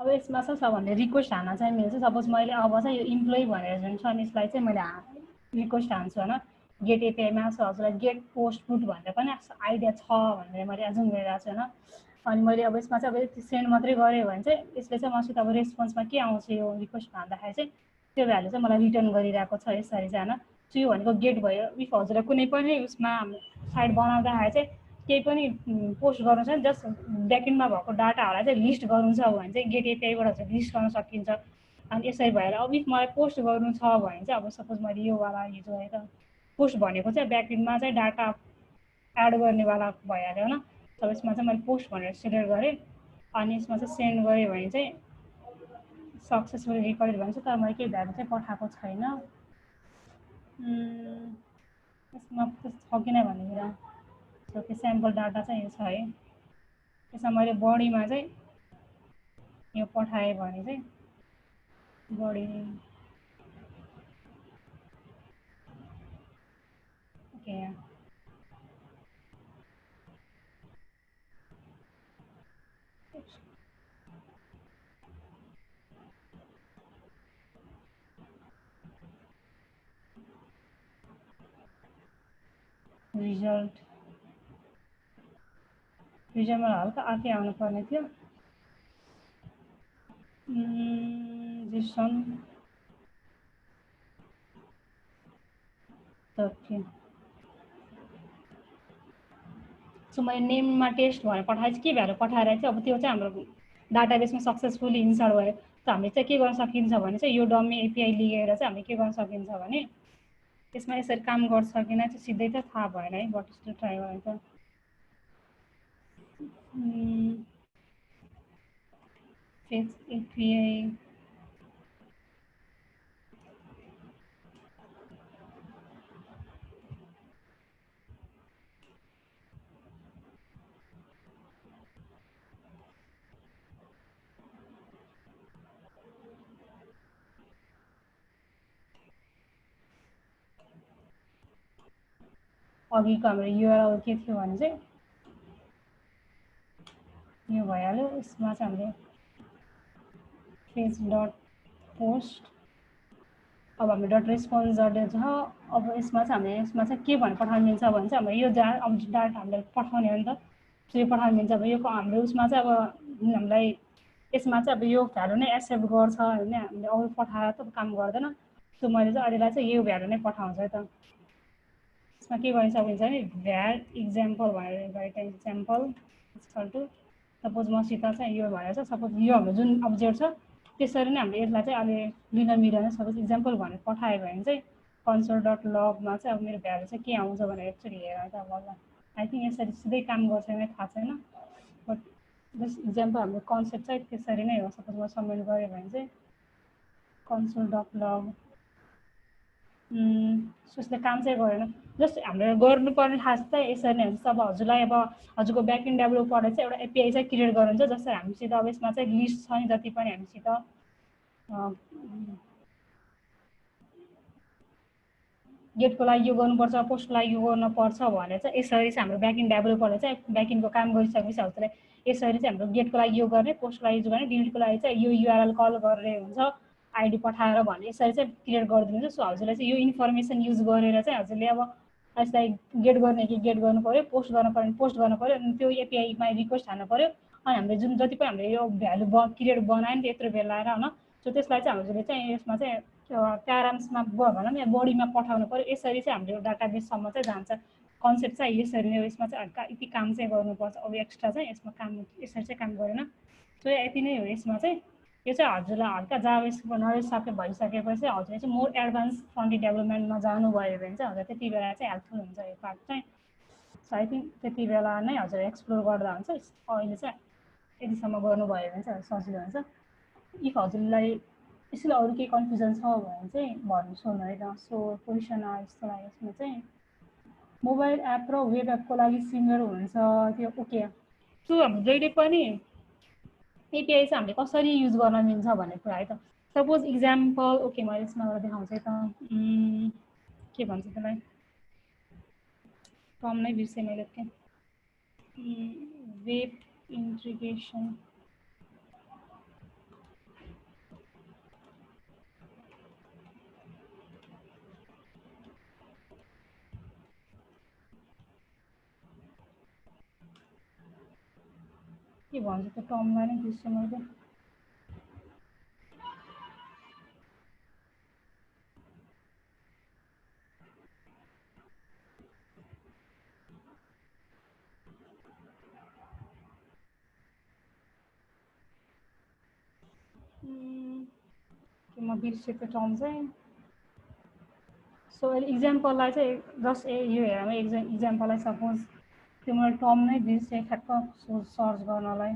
अब यसमा चाहिँ सबभन्दा रिक्वेस्ट हान्न चाहिँ मिल्छ। सपोज मैले अब चाहिँ यो इम्प्लोइ भनेर जुन छ नि यसलाई चाहिँ मैले रिक्वेस्ट हान्छु होइन गेट एपिआईमा। सो हजुरलाई गेट पोस्ट पुट भनेर पनि आइडिया छ भनेर मैले एजुम गरिरहेको छु होइन। अनि मैले अब यसमा चाहिँ अब यति सेन्ड मात्रै गरेँ भने चाहिँ यसले चाहिँ मसित अब रेस्पोन्समा के आउँछ यो रिक्वेस्ट हान्दाखेरि चाहिँ त्यो भ्यालु चाहिँ मलाई रिटर्न गरिरहेको छ यसरी चाहिँ होइन। सो यो भनेको गेट भयो। इफ हजुरलाई कुनै पनि उसमा साइट बनाउँदाखेरि चाहिँ केही पनि पोस्ट गर्नु छ नि जस्ट ब्याकएन्डमा भएको डाटाहरूलाई चाहिँ लिस्ट गर्नु छ भने चाहिँ गेट एपिआईबाट चाहिँ लिस्ट गर्न सकिन्छ। अनि यसरी भएर अब इफ मलाई पोस्ट गर्नु छ भने चाहिँ अब सपोज मैले योवाला हिजो है त पोस्ट भनेको चाहिँ ब्याकएन्डमा चाहिँ डाटा एड गर्नेवाला भइहाल्यो होइन। अब यसमा चाहिँ मैले पोस्ट भनेर सिलेक्ट गरेँ अनि यसमा चाहिँ सेन्ड गरेँ भने चाहिँ सक्सेसफुली रिकर्डेड भन्छ तर मैले केही भ्यालु चाहिँ पठाएको छैन। यसमा छ किन भनेर सो त्यो स्याम्पल डाटा चाहिँ यो छ है। त्यसमा मैले बडीमा चाहिँ यो पठाएँ भने चाहिँ बडी ओके यहाँ रिजल्टमा हल्का अर्कै आउनु पर्ने थियो। जेसन सो मैले नेममा टेस्ट भनेर पठाएँ के भ्यालु पठाएर चाहिँ अब त्यो चाहिँ हाम्रो डाटाबेसमा सक्सेसफुली इन्सर्ट भयो। त हामीले चाहिँ के गर्न सकिन्छ भने चाहिँ यो डमी एपिआई लिएर चाहिँ हामीले के गर्न सकिन्छ भने त्यसमा यसरी काम गर्छ किन चाहिँ सिधै त थाहा भएन है बट यस्तो ट्राई गरेँ त। फेच एपिआई अघिको हाम्रो युआरएल के थियो भने चाहिँ यो भइहाल्यो। यसमा चाहिँ हामीले फेच डट पोस्ट अब हाम्रो डट रेस्पोन्स छ। अब यसमा चाहिँ हामीले यसमा चाहिँ के भनेर पठाउनु मिल्छ भने चाहिँ हाम्रो यो अब डाटा हामीले पठाउने हो नि त। त्यसरी पठाउनु मिल्छ। अब यो हाम्रो उसमा चाहिँ अब हामीलाई यसमा चाहिँ अब यो भ्यालु नै एक्सेप्ट गर्छ होइन, हामीले अरू पठाएर त काम गर्दैन। सो मैले चाहिँ अहिलेलाई चाहिँ यो भ्यालु नै पठाउँछ है त। यसमा के गर्न सकिन्छ भने भ्याट इक्जाम्पल भनेर गरेको इक्जाम्पल इक्वल टु सपोज मसित चाहिँ यो भनेर छ, सपोज यो हाम्रो जुन अब्जेक्ट छ त्यसरी नै हामीले यसलाई चाहिँ अहिले लिन मिलेन, सपोज इक्जाम्पल भनेर पठायो भने चाहिँ कन्सोल डट लगमा चाहिँ अब मेरो भ्यालु चाहिँ के आउँछ भनेर एकचोटि हेरेर त अब आई थिङ्क यसरी सिधै काम गर्छ कि थाहा छैन, बट जस्ट इक्जाम्पल हाम्रो कन्सेप्ट चाहिँ त्यसरी नै हो। सपोज म सबमिट गरेँ भने चाहिँ कन्सोल डट लग त्यसले काम चाहिँ गरेन। जस्ट हामीले गर्नुपर्ने खास चाहिँ यसरी नै हुन्छ। अब हजुरलाई अब हजुरको ब्याकएन्ड डेभलपरले चाहिँ एउटा एपिआई चाहिँ क्रिएट गर्नुहुन्छ, जस्तै हामीसित अब यसमा चाहिँ लिस्ट छ नि जति पनि हामीसित गेटको लागि यो गर्नुपर्छ, पोस्टको लागि यो गर्नुपर्छ भने चाहिँ यसरी चाहिँ हाम्रो ब्याकएन्ड डेभलपरले चाहिँ ब्याकएन्डको काम गरिसकेपछि हजुरलाई यसरी चाहिँ हाम्रो गेटको लागि यो गर्ने, पोस्टको लागि यो गर्ने, डिलिटको लागि चाहिँ यो युआरएल कल गर्ने हुन्छ आइडी पठाएर भने यसरी चाहिँ क्रिएट गरिदिनुहुन्छ। सो हजुरलाई चाहिँ यो इन्फर्मेसन युज गरेर चाहिँ हजुरले अब यसलाई गेट गर्ने कि गेट गर्नु पऱ्यो, पोस्ट गर्नु पऱ्यो पोस्ट गर्नु पऱ्यो, अनि त्यो एपिआईमा रिक्वेस्ट हाल्नु पऱ्यो, अनि हामीले जुन जति पनि हामीले यो भ्यालु क्रिएट बनायो नि त्यत्रो बेला आएर होइन। सो त्यसलाई चाहिँ हजुरले चाहिँ यसमा चाहिँ प्याराम्समा भनौँ या बडीमा पठाउनु पऱ्यो। यसरी चाहिँ हाम्रो डाटाबेससम्म चाहिँ जान्छ। कन्सेप्ट चाहिँ यसरी नै हो। यसमा चाहिँ हल्का यति काम चाहिँ गर्नुपर्छ, अब एक्स्ट्रा चाहिँ यसमा काम यसरी चाहिँ काम गरेन। सो यति नै हो यसमा चाहिँ। यो चाहिँ हजुरलाई हल्का जाभास्क्रिप्टको नलेज सबै भइसकेपछि हजुरले चाहिँ मोर एडभान्स फ्रन्ट एन्ड डेभलपमेन्टमा जानुभयो भने चाहिँ हजुर त्यति बेला चाहिँ हेल्पफुल हुन्छ यो पार्ट चाहिँ। सो आई थिङ्क त्यति बेला नै हजुर एक्सप्लोर गर्दा हुन्छ। अहिले चाहिँ यतिसम्म गर्नुभयो भने चाहिँ सजिलो हुन्छ। इफ हजुरलाई यसले अरू केही कन्फ्युजन छ भने चाहिँ भन्नु सोध्नु है त। सो क्वेसन जस्तो लाग्यो यसमा चाहिँ मोबाइल एप र वेब एपको लागि सिमिलर हुन्छ त्यो ओके। सो हाम्रो जहिले पनि एपिआई चाहिँ हामीले कसरी युज गर्न मिल्छ भन्ने कुरा है त। सपोज इक्जाम्पल ओके मैले यसमा एउटा देखाउँछु है त, के भन्छ त्यसलाई टर्म नै बिर्सेँ मैले के वेब इन्टिग्रेसन के भन्छ त्यो टर्मलाई नै बिर्सेँ मैले। म बिर्सेँ त्यो टर्म चाहिँ। सो अहिले इक्जाम्पललाई चाहिँ जस्ट यो हेरौँ इक्जाम्पललाई सपोज त्यो मैले टर्म नै बिर्सेँ ठ्याक्क सर्च गर्नलाई।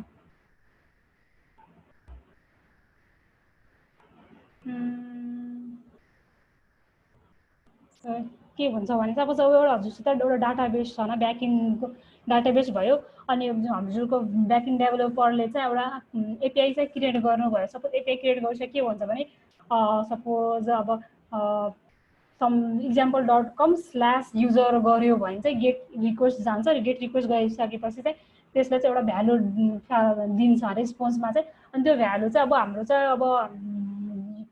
के भन्छ भने चाहिँ अब एउटा हजुरसित एउटा डाटाबेस छ होइन, ब्याकएन्डको डाटाबेस भयो, अनि हजुरको ब्याकएन्ड डेभलपरले चाहिँ एउटा एपिआई चाहिँ क्रिएट गर्नुभयो। सपोज एपिआई क्रिएट गरेपछि के भन्छ भने सपोज अब example.com/user गर्यो भने चाहिँ गेट रिक्वेस्ट जान्छ। गेट रिक्वेस्ट गरिसकेपछि चाहिँ त्यसलाई चाहिँ एउटा भ्यालु दिन्छ रेस्पोन्समा चाहिँ। अनि त्यो भ्यालु चाहिँ अब हाम्रो चाहिँ अब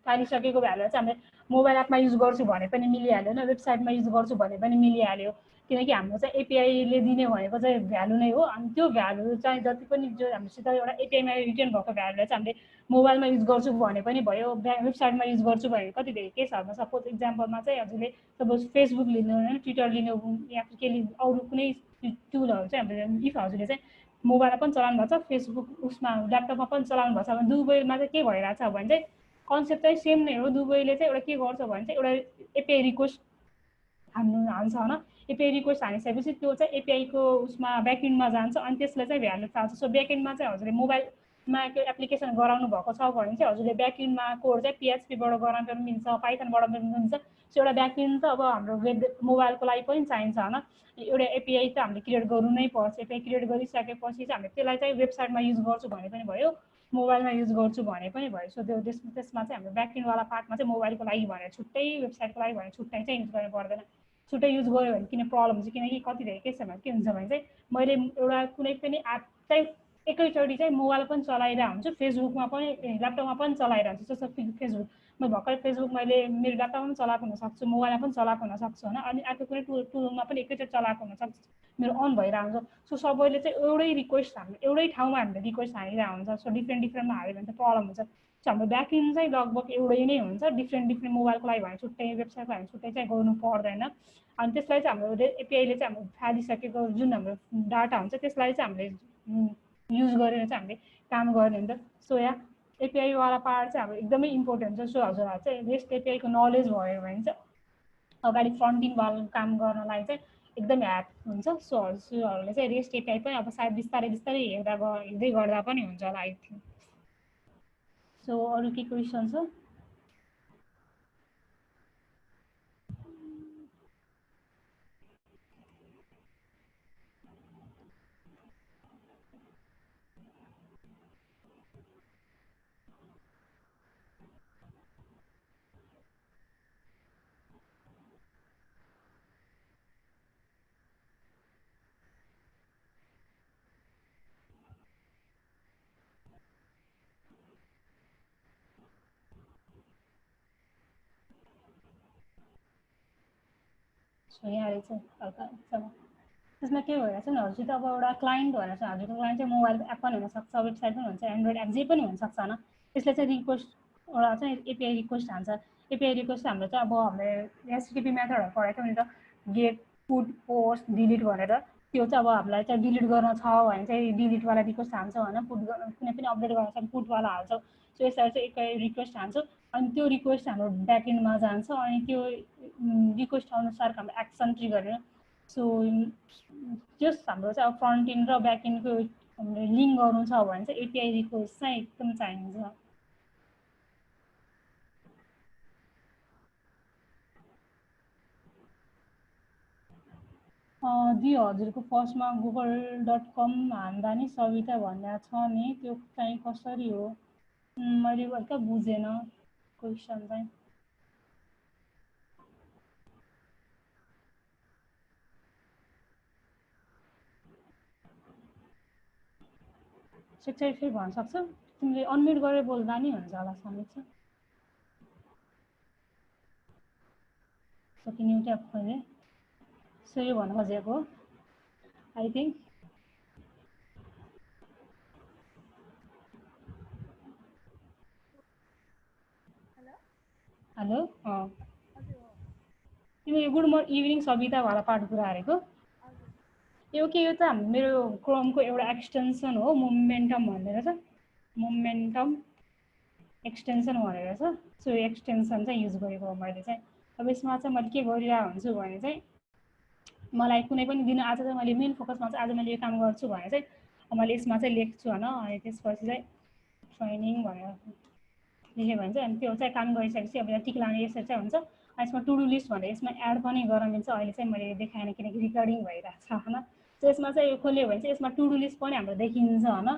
पाइसकेको भ्यालु चाहिँ हामीले मोबाइल एपमा युज गर्छु भने पनि मिलिहाल्यो होइन, वेबसाइटमा युज गर्छु भने पनि मिलिहाल्यो, किनकि हाम्रो चाहिँ एपिआईले दिने भनेको चाहिँ भ्यालु नै हो। अनि त्यो भ्यालु चाहिँ जति पनि जो हामीसित एउटा एपिआईमा रिटर्न भएको भ्यालुलाई चाहिँ हामीले मोबाइलमा युज गर्छु भने पनि भयो, वेबसाइटमा युज गर्छु भने कति धेरै केसहरूमा सपोज इक्जाम्पलमा चाहिँ हजुरले सपोज फेसबुक लिनु होइन, ट्विटर लिनु या के अरू कुनै टुलहरू चाहिँ हामीले इफ हजुरले चाहिँ मोबाइलमा पनि चलाउनु भएको छ, फेसबुक उसमा ल्यापटपमा पनि चलाउनु भएको छ भने दुवैमा चाहिँ के भइरहेछ भने चाहिँ कन्सेप्ट चाहिँ सेम नै हो। दुवैले चाहिँ एउटा के गर्छ भने चाहिँ एउटा एपिआई रिक्वेस्ट हाल्छ होइन। एपिआई रिक्वेस्ट हालिसकेपछि त्यो चाहिँ एपिआईको उसमा ब्याकएन्डमा जान्छ, अनि त्यसले चाहिँ भ्यालु पाल्छ। सो ब्याकएन्डमा चाहिँ हजुरले मोबाइलमा एप्लिकेसन गराउनु भएको छ भने चाहिँ हजुरले ब्याकएन्डमा कोड चाहिँ पिएचपीबाट गराउनु पनि मिल्छ, पाइथनबाट पनि मिल्छ। सो एउटा ब्याकएन्ड त अब हाम्रो वेब मोबाइलको लागि पनि चाहिन्छ होइन। एउटा एपिआई त हामीले क्रिएट गर्नु नै पर्छ। एपिआई क्रिएट गरिसकेपछि चाहिँ हामीले त्यसलाई चाहिँ वेबसाइटमा युज गर्छु भने पनि भयो, मोबाइलमा युज गर्छु भने पनि भयो। सो त्यो त्यसमा चाहिँ हाम्रो ब्याकएन्डवाला पार्टमा चाहिँ मोबाइलको लागि भनेर छुट्टै, वेबसाइटको लागि भनेर छुट्टै चाहिँ युज गर्नु पर्दैन। छुट्टै युज गऱ्यो भने किन प्रब्लम हुन्छ, किनकि कति धेरै केसहरूमा के हुन्छ भने चाहिँ मैले एउटा कुनै पनि एप चाहिँ एकैचोटि चाहिँ मोबाइल पनि चलाइरहेको हुन्छु, फेसबुकमा पनि ल्यापटपमा पनि चलाइरहन्छु। जस्तो फेसबुक म भर्खर फेसबुक मैले मेरो ल्यापटपमा पनि चलाएको हुनसक्छु, मोबाइलमा पनि चलाएको हुनसक्छु होइन, अनि अर्को कुनै टुलमा पनि एकैचोटि चलाएको हुनसक्छ, मेरो अन भइरहेको हुन्छ। सो सबैले चाहिँ एउटै रिक्वेस्ट हाम्रो एउटै ठाउँमा हामीले रिक्वेस्ट हालिरहेको हुन्छ। सो डिफ्रेन्टमा हाल्यो भने त प्रब्लम हुन्छ। सो हाम्रो ब्याकएन्ड चाहिँ लगभग एउटै नै हुन्छ, डिफ्रेन्ट मोबाइलको लागि भने छुट्टै, वेबसाइटको लागि छुट्टै चाहिँ गर्नु पर्दैन। अनि त्यसलाई चाहिँ हाम्रो एपिआईले चाहिँ हाम्रो फालिसकेको जुन हाम्रो डाटा हुन्छ त्यसलाई चाहिँ हामीले युज गरेर चाहिँ हामीले काम गर्ने हुन्छ। सो या एपिआईवाला पार्ट चाहिँ हाम्रो एकदमै इम्पोर्टेन्ट छ। सो हजुरहरू चाहिँ रेस्ट एपिआईको नलेज भयो भने चाहिँ अगाडि फ्रन्टिङवाला काम गर्नलाई चाहिँ एकदम हेल्प हुन्छ। सो हजुरहरूले चाहिँ रेस्ट एपिआई पनि अब सायद बिस्तारै बिस्तारै हिँड्दै गर्दा पनि हुन्छ होला आई थिङ्क। सो अरू के क्वेसन छ? सो यहाँले चाहिँ हल्का त्यसमा के भइरहेको छ नि, हजुर अब एउटा क्लाइन्ट भनेर चाहिँ हजुरको क्लाइन्ट चाहिँ मोबाइल एप पनि हुनसक्छ, वेबसाइट पनि हुन्छ, एन्ड्रोइड एप जे पनि हुनसक्छ होइन। त्यसले चाहिँ रिक्वेस्ट एउटा चाहिँ एपिआई रिक्वेस्ट हान्छ। एपिआई रिक्वेस्ट हाम्रो चाहिँ अब हामीले एचटिटिपी मेथडहरू पढाएको थियो नि त, गेट, पुट, पोस्ट, डिलिट भनेर। त्यो चाहिँ अब हामीलाई चाहिँ डिलिट गर्न छ भने चाहिँ डिलिटवाला रिक्वेस्ट हान्छौँ होइन, कुनै पनि अपडेट गर्न छ भने पुटवाला हाल्छौँ। सो यसरी चाहिँ एक रिक्वेस्ट हान्छौँ, अनि त्यो रिक्वेस्ट हाम्रो ब्याकएन्डमा जान्छ, अनि त्यो रिक्वेस्ट अनुसार हाम्रो एक्सन ट्रिगर गरेर। सो जस हाम्रो चाहिँ अब फ्रन्ट एन्ड र ब्याक एन्डको हामीले लिङ्क गर्नु छ भने चाहिँ एपिआई रिक्वेस्ट चाहिँ एकदम चाहिन्छ। हजुरको फर्स्टमा google.com हान्दा नि सविता भन्ने छ नि, त्यो चाहिँ कसरी हो? मैले क्या बुझेन क्वेसन चाहिँ। शिक्षा फेरि भन्न सक्छौ? तिमीले अनम्युट गरेर बोल्दा नि हुन्छ होला समीक्षा। सकिने ट्याप खोले सही भन्न खोजेको आई थिङ्क। हेलो तिमीले गुड इभिनिङ सवितावाला पाठ कुरा हारेको? यो के, यो त मेरो क्रोमको एउटा एक्सटेन्सन हो, मोमेन्टम भनेर छ, मोमेन्टम एक्सटेन्सन भनेर छ। सो यो एक्सटेन्सन चाहिँ युज गरेको हो मैले चाहिँ। अब यसमा चाहिँ मैले के गरिरहेको हुन्छु भने चाहिँ मलाई कुनै पनि दिन आज चाहिँ मैले मेन फोकसमा चाहिँ आज मैले यो काम गर्छु भने चाहिँ मैले यसमा चाहिँ लेख्छु होइन, अनि त्यसपछि चाहिँ ट्रेनिङ भनेर लेख्यो भने चाहिँ अनि त्यो चाहिँ काम गरिसकेपछि अब टिक लाने यसरी चाहिँ हुन्छ। यसमा टु डु लिस्ट भनेर यसमा एड पनि गर्न मिल्छ। अहिले चाहिँ मैले देखाएन किनकि रिकर्डिङ भइरहेको छ होइन। सो यसमा चाहिँ यो खोल्यो भने चाहिँ यसमा टु डु लिस्ट पनि हाम्रो देखिन्छ होइन।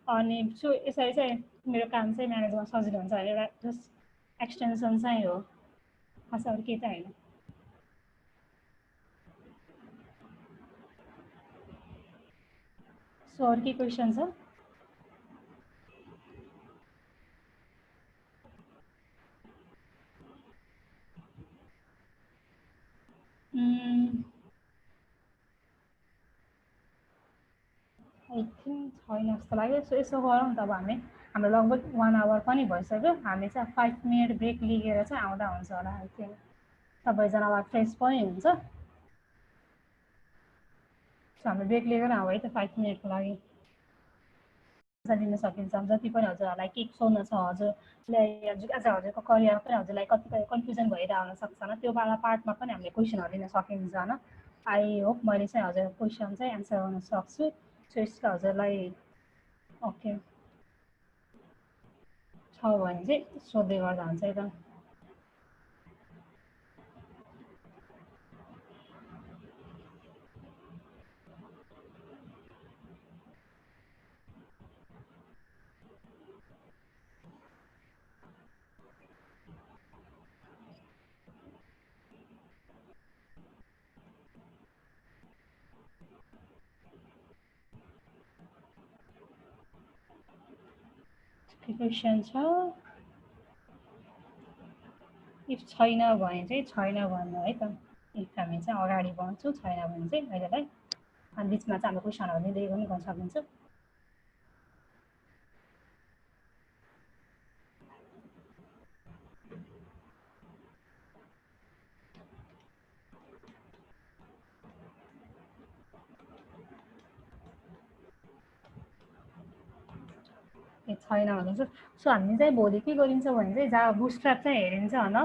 अनि सो यसरी चाहिँ मेरो काम चाहिँ म्यानेज गर्न सजिलो हुन्छ। एउटा जस्ट एक्सटेन्सन चाहिँ हो, खास अरू केही त होइन। सो अरू के क्वेसन छ? आई थिङ्क छैन जस्तो लाग्यो। सो यसो गरौँ त, अब हाम्रो लगभग 1 आवर पनि भइसक्यो। हामी चाहिँ 5 मिनट ब्रेक लिएर चाहिँ आउँदा हुन्छ होला आई थिङ्क, सबैजनालाई फ्रेस पनि हुन्छ। सो हाम्रो ब्रेक लिएर आउँ है त 5 मिनटको लागि दिन सकिन्छ। जति पनि हजुरहरूलाई के सोध्न छ, हजुरलाई आज हजुरको करियर पनि हजुरलाई कतिपय कन्फ्युजन भइरहेको हुनसक्छ होइन, त्यो वाला पार्टमा पनि हामीले क्वेसनहरू दिन सकिन्छ होइन। आई होप मैले चाहिँ हजुरको क्वेसन चाहिँ एन्सर गर्न सक्छु। सो यसको हजुरलाई ओके छ भने चाहिँ सोध्दै गर्दा हुन्छ एकदम। के क्वेसन छ इफ छैन भने चाहिँ छैन भन्नु है त इफ हामी चाहिँ अगाडि बढ्छौँ छैन भने चाहिँ अहिलेलाई अनि बिचमा चाहिँ हाम्रो क्वेसनहरू दिँदै पनि गर्न सकिन्छ छैन भने चाहिँ सो हामीले चाहिँ भोलि के गरिन्छ भने चाहिँ जावा बुटस्ट्र्याप चाहिँ हेरिन्छ होइन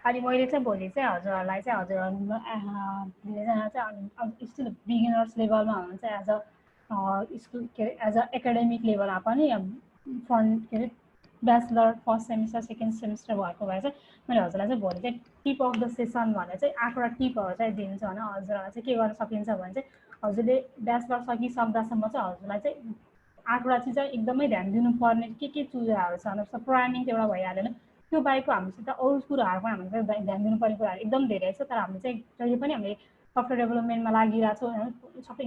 अनि मैले चाहिँ भोलि चाहिँ हजुरहरूलाई चाहिँ हजुरहरूले चाहिँ स्टिल बिगिनर्स लेभलमा हुनुहुन्छ एज अ स्कुल के अरे एज अ एकाडेमिक लेभलमा पनि फ्रन्ट के अरे bachelor first semester second semester भएको भए चाहिँ मैले हजुरलाई चाहिँ भोलि चाहिँ टिप अफ द सेसन भनेर चाहिँ 8वटा टिपहरू चाहिँ दिन्छु होइन हजुरहरूलाई चाहिँ के गर्न सकिन्छ भने चाहिँ हजुरले ब्याचलर सकिसक्दासम्म चाहिँ हजुरलाई चाहिँ 8वटा चिज चाहिँ एकदमै ध्यान दिनुपर्ने के चुजाहरू छ जस्तो प्रोग्रामिङ त एउटा भइहालेन त्यो बाहेकको हामीसित अरू कुराहरू पनि हामीले ध्यान दिनुपर्ने कुराहरू एकदम धेरै छ तर हामीले चाहिँ जहिले पनि हामीले सफ्टवेयर डेभलपमेन्टमा लागिरहेको छौँ होइन सबै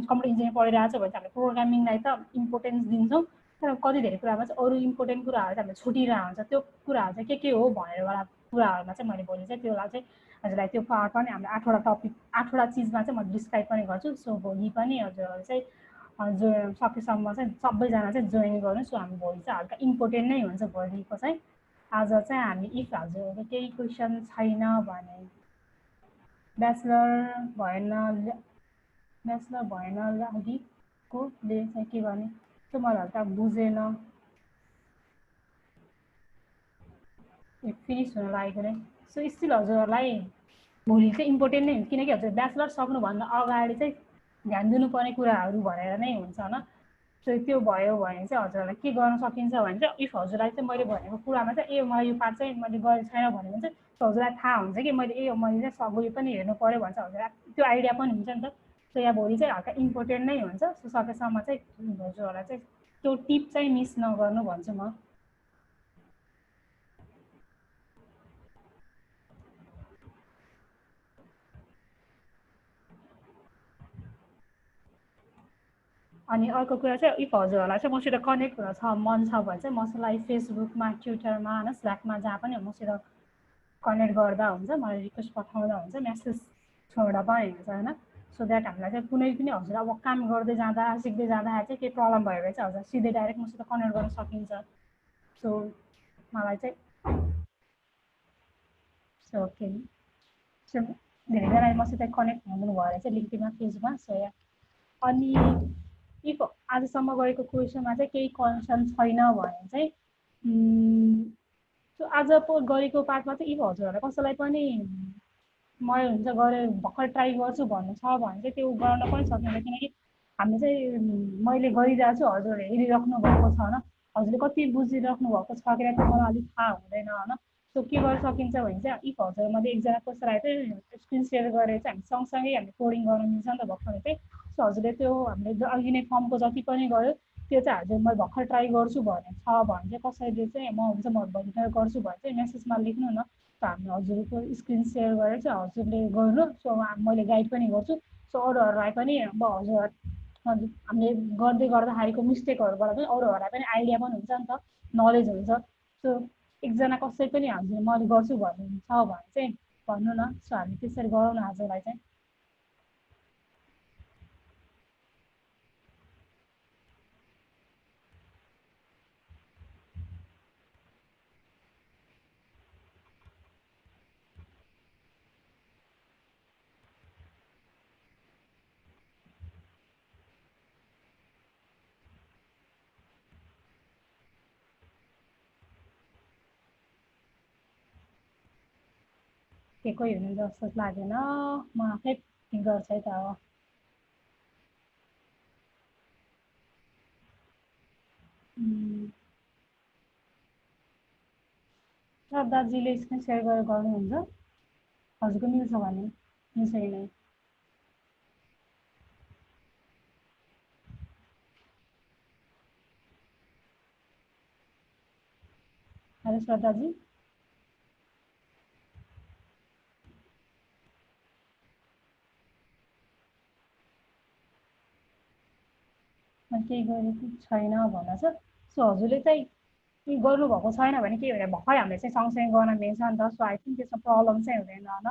कम्प्युटर इन्जिनियरिङ पढिरहेको छ भने चाहिँ हामीले प्रोग्रामिङलाई त इम्पोर्टेन्स दिन्छौँ तर कति धेरै कुरामा चाहिँ अरू इम्पोर्टेन्ट कुराहरू चाहिँ हामीले छुटिरहेको हुन्छ त्यो कुराहरू चाहिँ के हो भनेर वाला कुराहरूमा चाहिँ मैले भोलि चाहिँ त्यसलाई चाहिँ हजुरलाई त्यो पार्ट पनि हामीले 8वटा टपिक 8वटा चिजमा चाहिँ म डिस्क्राइब पनि गर्छु सो भोलि पनि हजुरहरू चाहिँ जो सकेसम्म चाहिँ सबैजना चाहिँ जोइन गर्नु सो हामी भोलि चाहिँ हल्का इम्पोर्टेन्ट नै हुन्छ भोलिको चाहिँ आज चाहिँ हामी इफ हजुरहरूको केही क्वेसन छैन भने ब्याचलर भएन लागिकोले चाहिँ के गर्ने त्यो मलाई हल्का बुझेन फिनिस हुन लागेको नै सो स्टिल हजुरहरूलाई भोलि चाहिँ इम्पोर्टेन्ट नै हुन्छ किनकि हजुर ब्याचलर सक्नुभन्दा अगाडि चाहिँ ध्यान दिनुपर्ने कुराहरू भनेर नै हुन्छ होइन सो त्यो भयो भने चाहिँ हजुरहरूलाई के गर्न सकिन्छ भने चाहिँ इफ हजुरलाई चाहिँ मैले भनेको कुरामा चाहिँ ए मलाई यो पार्ट चाहिँ मैले गरेको छैन भने चाहिँ हजुरलाई थाहा हुन्छ कि मैले मैले चाहिँ सबै पनि हेर्नु पऱ्यो भन्छ हजुरलाई त्यो आइडिया पनि हुन्छ नि त सो यहाँ भोलि चाहिँ हल्का इम्पोर्टेन्ट नै हुन्छ सो सकेसम्म चाहिँ हजुरहरूलाई चाहिँ त्यो टिप चाहिँ मिस नगर्नु भन्छु म अनि अर्को कुरा चाहिँ इफ हजुरहरूलाई चाहिँ मसित कनेक्ट हुन मन छ भने चाहिँ मसलाई फेसबुकमा ट्विटरमा होइन स्ल्याकमा जहाँ पनि मसित कनेक्ट गर्दा हुन्छ मलाई रिक्वेस्ट पठाउँदा हुन्छ मेसेज छोड्दा पनि हुन्छ होइन सो द्याट हामीलाई चाहिँ कुनै पनि हजुर अब काम गर्दै जाँदा सिक्दै जाँदाखेरि चाहिँ केही प्रब्लम भयो भने चाहिँ हजुर सिधै डाइरेक्ट मसित कनेक्ट गर्न सकिन्छ सो मलाई चाहिँ सो ओके सो धेरैजनाले मसित कनेक्ट हुनु भएर चाहिँ लिङ्कडिनमा फेसबुकमा सो अनि इफ आजसम्म गरेको क्वेसनमा चाहिँ केही कन्सर्न छैन भने चाहिँ सो आज गरेको पार्टमा चाहिँ इफ हजुरहरूलाई कसैलाई पनि म हुन्छ गरेर भर्खर ट्राई गर्छु भन्नु छ भने चाहिँ त्यो गर्न पनि सकिन्छ किनकि हामी चाहिँ मैले गरिरहेको छु हजुरहरूले हेरिराख्नु भएको छ होइन हजुरले कति बुझिराख्नु भएको छ कि त्यो मलाई अलिक थाहा हुँदैन होइन सो के गर्न सकिन्छ भने चाहिँ इफ हजुरमध्ये एकजना कसैलाई चाहिँ स्क्रिन सेयर गरेर चाहिँ हामी सँगसँगै हामी कोडिङ गर्न मिल्छ नि त भर्खर चाहिँ सो हजुरले त्यो हामीले अघि नै फर्मको जति पनि गऱ्यो त्यो चाहिँ हजुर मैले भर्खर ट्राई गर्छु भने छ भने चाहिँ कसैले चाहिँ म हुन्छ म भर्खर गर्छु भने चाहिँ मेसेजमा लेख्नु न हामी हजुरको स्क्रिन सेयर गरेर चाहिँ हजुरले गर्नु सो मैले गाइड पनि गर्छु सो अरूहरूलाई पनि अब हजुर हामीले गर्दै गर्दाखेरिको मिस्टेकहरूबाट पनि अरूहरूलाई पनि आइडिया पनि हुन्छ नि त नलेज हुन्छ सो एकजना कसै पनि हजुर मैले गर्छु भन्नुहुन्छ भने चाहिँ भन्नु न सो हामी त्यसरी गरौँ न आजलाई चाहिँ के कोही हुनुहुन्छ जस्तो लागेन म आफै गर्छ है त अब श्रद्धाजीले स्क्रिन सेयर गरेर गर्नुहुन्छ हजुरको मिल्छ भने मिल्छ कि नै हेलो श्रद्धाजी केही गरेको छैन भन्न छ सो हजुरले चाहिँ गर्नुभएको छैन भने के भने भर्खर हामीले चाहिँ सँगसँगै गर्न मिल्छ नि त। सो आई थिङ्क त्यसमा प्रब्लम चाहिँ हुँदैन होइन।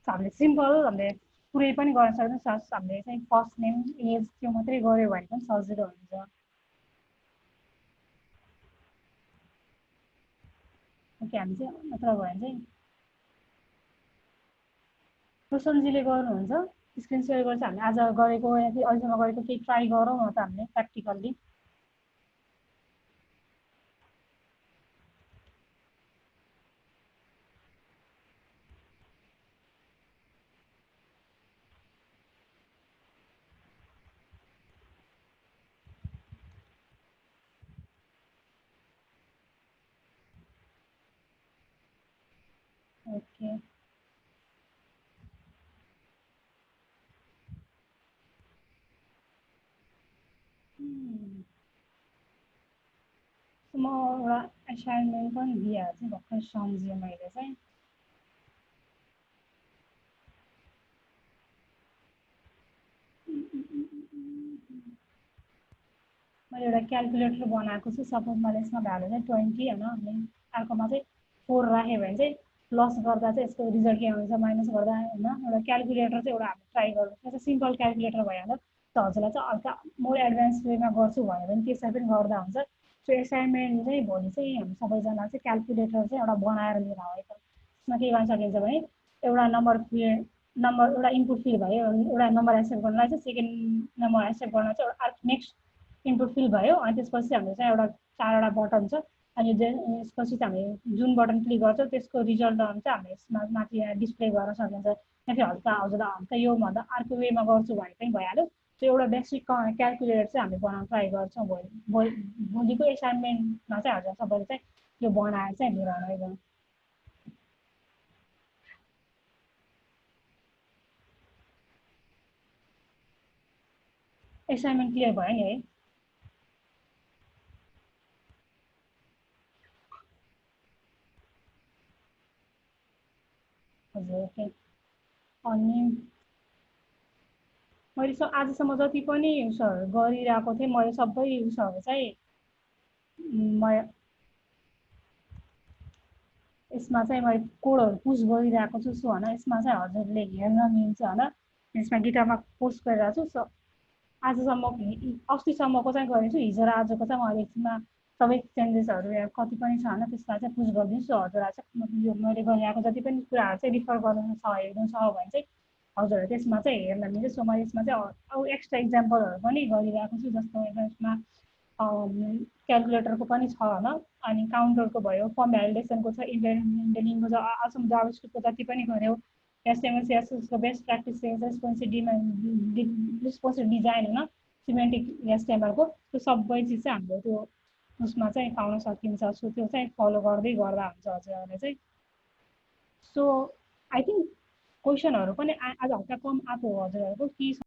सो हामीले सिम्पल हामीले पुरै पनि गर्न सक्छौँ। हामीले चाहिँ फर्स्ट नेम एज त्यो मात्रै गऱ्यो भने पनि सजिलो हुन्छ। ओके हामी चाहिँ नत्र भयो भने चाहिँ रोशनजीले गर्नुहुन्छ स्क्रिन सेयर गर्छ। हामी आज गरेको या अहिलेसम्म गरेको केही ट्राई गरौँ न त हामीले प्र्याक्टिकल्ली। ओके म एउटा असाइनमेन्ट पनि दिइहाल्छु चाहिँ भर्खर सम्झेँ मैले चाहिँ। मैले एउटा क्यालकुलेटर बनाएको छु। सपोज मैले यसमा भ्यालु चाहिँ 20 होइन अनि अर्कोमा चाहिँ 4 राखेँ भने चाहिँ प्लस गर्दा चाहिँ यसको रिजल्ट के आउँछ माइनस गर्दा होइन। एउटा क्यालकुलेटर चाहिँ एउटा हामीले ट्राई गर्नु। त्यो चाहिँ सिम्पल क्यालकुलेटर भइहाल्यो। हजुरलाई चाहिँ हल्का मोर एडभान्स वेमा गर्छु भन्यो भने त्यसरी पनि गर्दा हुन्छ। सो एसाइनमेन्ट चाहिँ भोलि चाहिँ हामी सबैजना चाहिँ क्यालकुलेटर चाहिँ एउटा बनाएर लिएर आएको। त्यसमा के गर्न सकिन्छ भने एउटा नम्बर एउटा इनपुट फिल भयो। एउटा नम्बर एक्सेप्ट गर्नलाई चाहिँ सेकेन्ड नम्बर एक्सेप्ट गर्न चाहिँ एउटा नेक्स्ट इनपुट फिल भयो। अनि त्यसपछि हाम्रो चाहिँ एउटा 4वटा बटन छ। अनि यसपछि चाहिँ हामी जुन बटन क्लिक गर्छौँ त्यसको रिजल्ट अनुसार हामीले यसमा माथि डिस्प्ले गर्न सकिन्छ। या फेरि हजुरलाई हल्का योभन्दा अर्को वेमा गर्छु भने पनि भइहाल्यो। त्यो एउटा बेसिक क्यालकुलेटर चाहिँ हामीले बनाउन ट्राई गर्छौँ। भोलिको एसाइनमेन्टमा चाहिँ हजुर सबैले चाहिँ त्यो बनाएर चाहिँ लिएर आउनु। एसाइनमेन्ट क्लियर भयो नि है? हजुर ओके। अनि मैले आजसम्म जति पनि उसहरू गरिरहेको थिएँ मैले सबै उसहरू चाहिँ म यसमा चाहिँ मैले कोडहरू पुस्ट गरिरहेको छु। सो होइन यसमा चाहिँ हजुरले हेर्न मिल्छ होइन। यसमा गिटारमा पोस्ट गरिरहेको छु। आजसम्म अस्तिसम्मको चाहिँ गरेको छु। हिजो र आजको चाहिँ मैले एकछिनमा सबै चेन्जेसहरू कति पनि छ होइन त्यसलाई चाहिँ पुस्ट गरिदिन्छु। हजुरलाई चाहिँ यो मैले गरिरहेको जति पनि कुराहरू चाहिँ रिफर गर्नु छ हेर्नु छ भने चाहिँ हजुरहरू त्यसमा चाहिँ हेर्न मिल्छ। सो मैले यसमा चाहिँ अरू एक्स्ट्रा इक्जाम्पलहरू पनि गरिरहेको छु। जस्तो यसमा क्यालकुलेटरको पनि छ होइन। अनि काउन्टरको भयो, फर्म भ्यालिडेसनको छ, इन्डेलिङको छ, आसम जावास्क्रिप्टको जति पनि गऱ्यो, एसएमएस एसएसको बेस्ट प्र्याक्टिसेस, रेस्पोन्सिभ डिजाइन होइन, सिमेन्टिक एसटिएमएलको त्यो सबै चिज चाहिँ हाम्रो त्यो उसमा चाहिँ पाउन सकिन्छ। सो त्यो चाहिँ फलो गर्दै गर्दा हुन्छ हजुरहरूले चाहिँ। सो आई थिङ्क क्वेसनहरू पनि आज हल्का कम आएको हो हजुरहरूको कि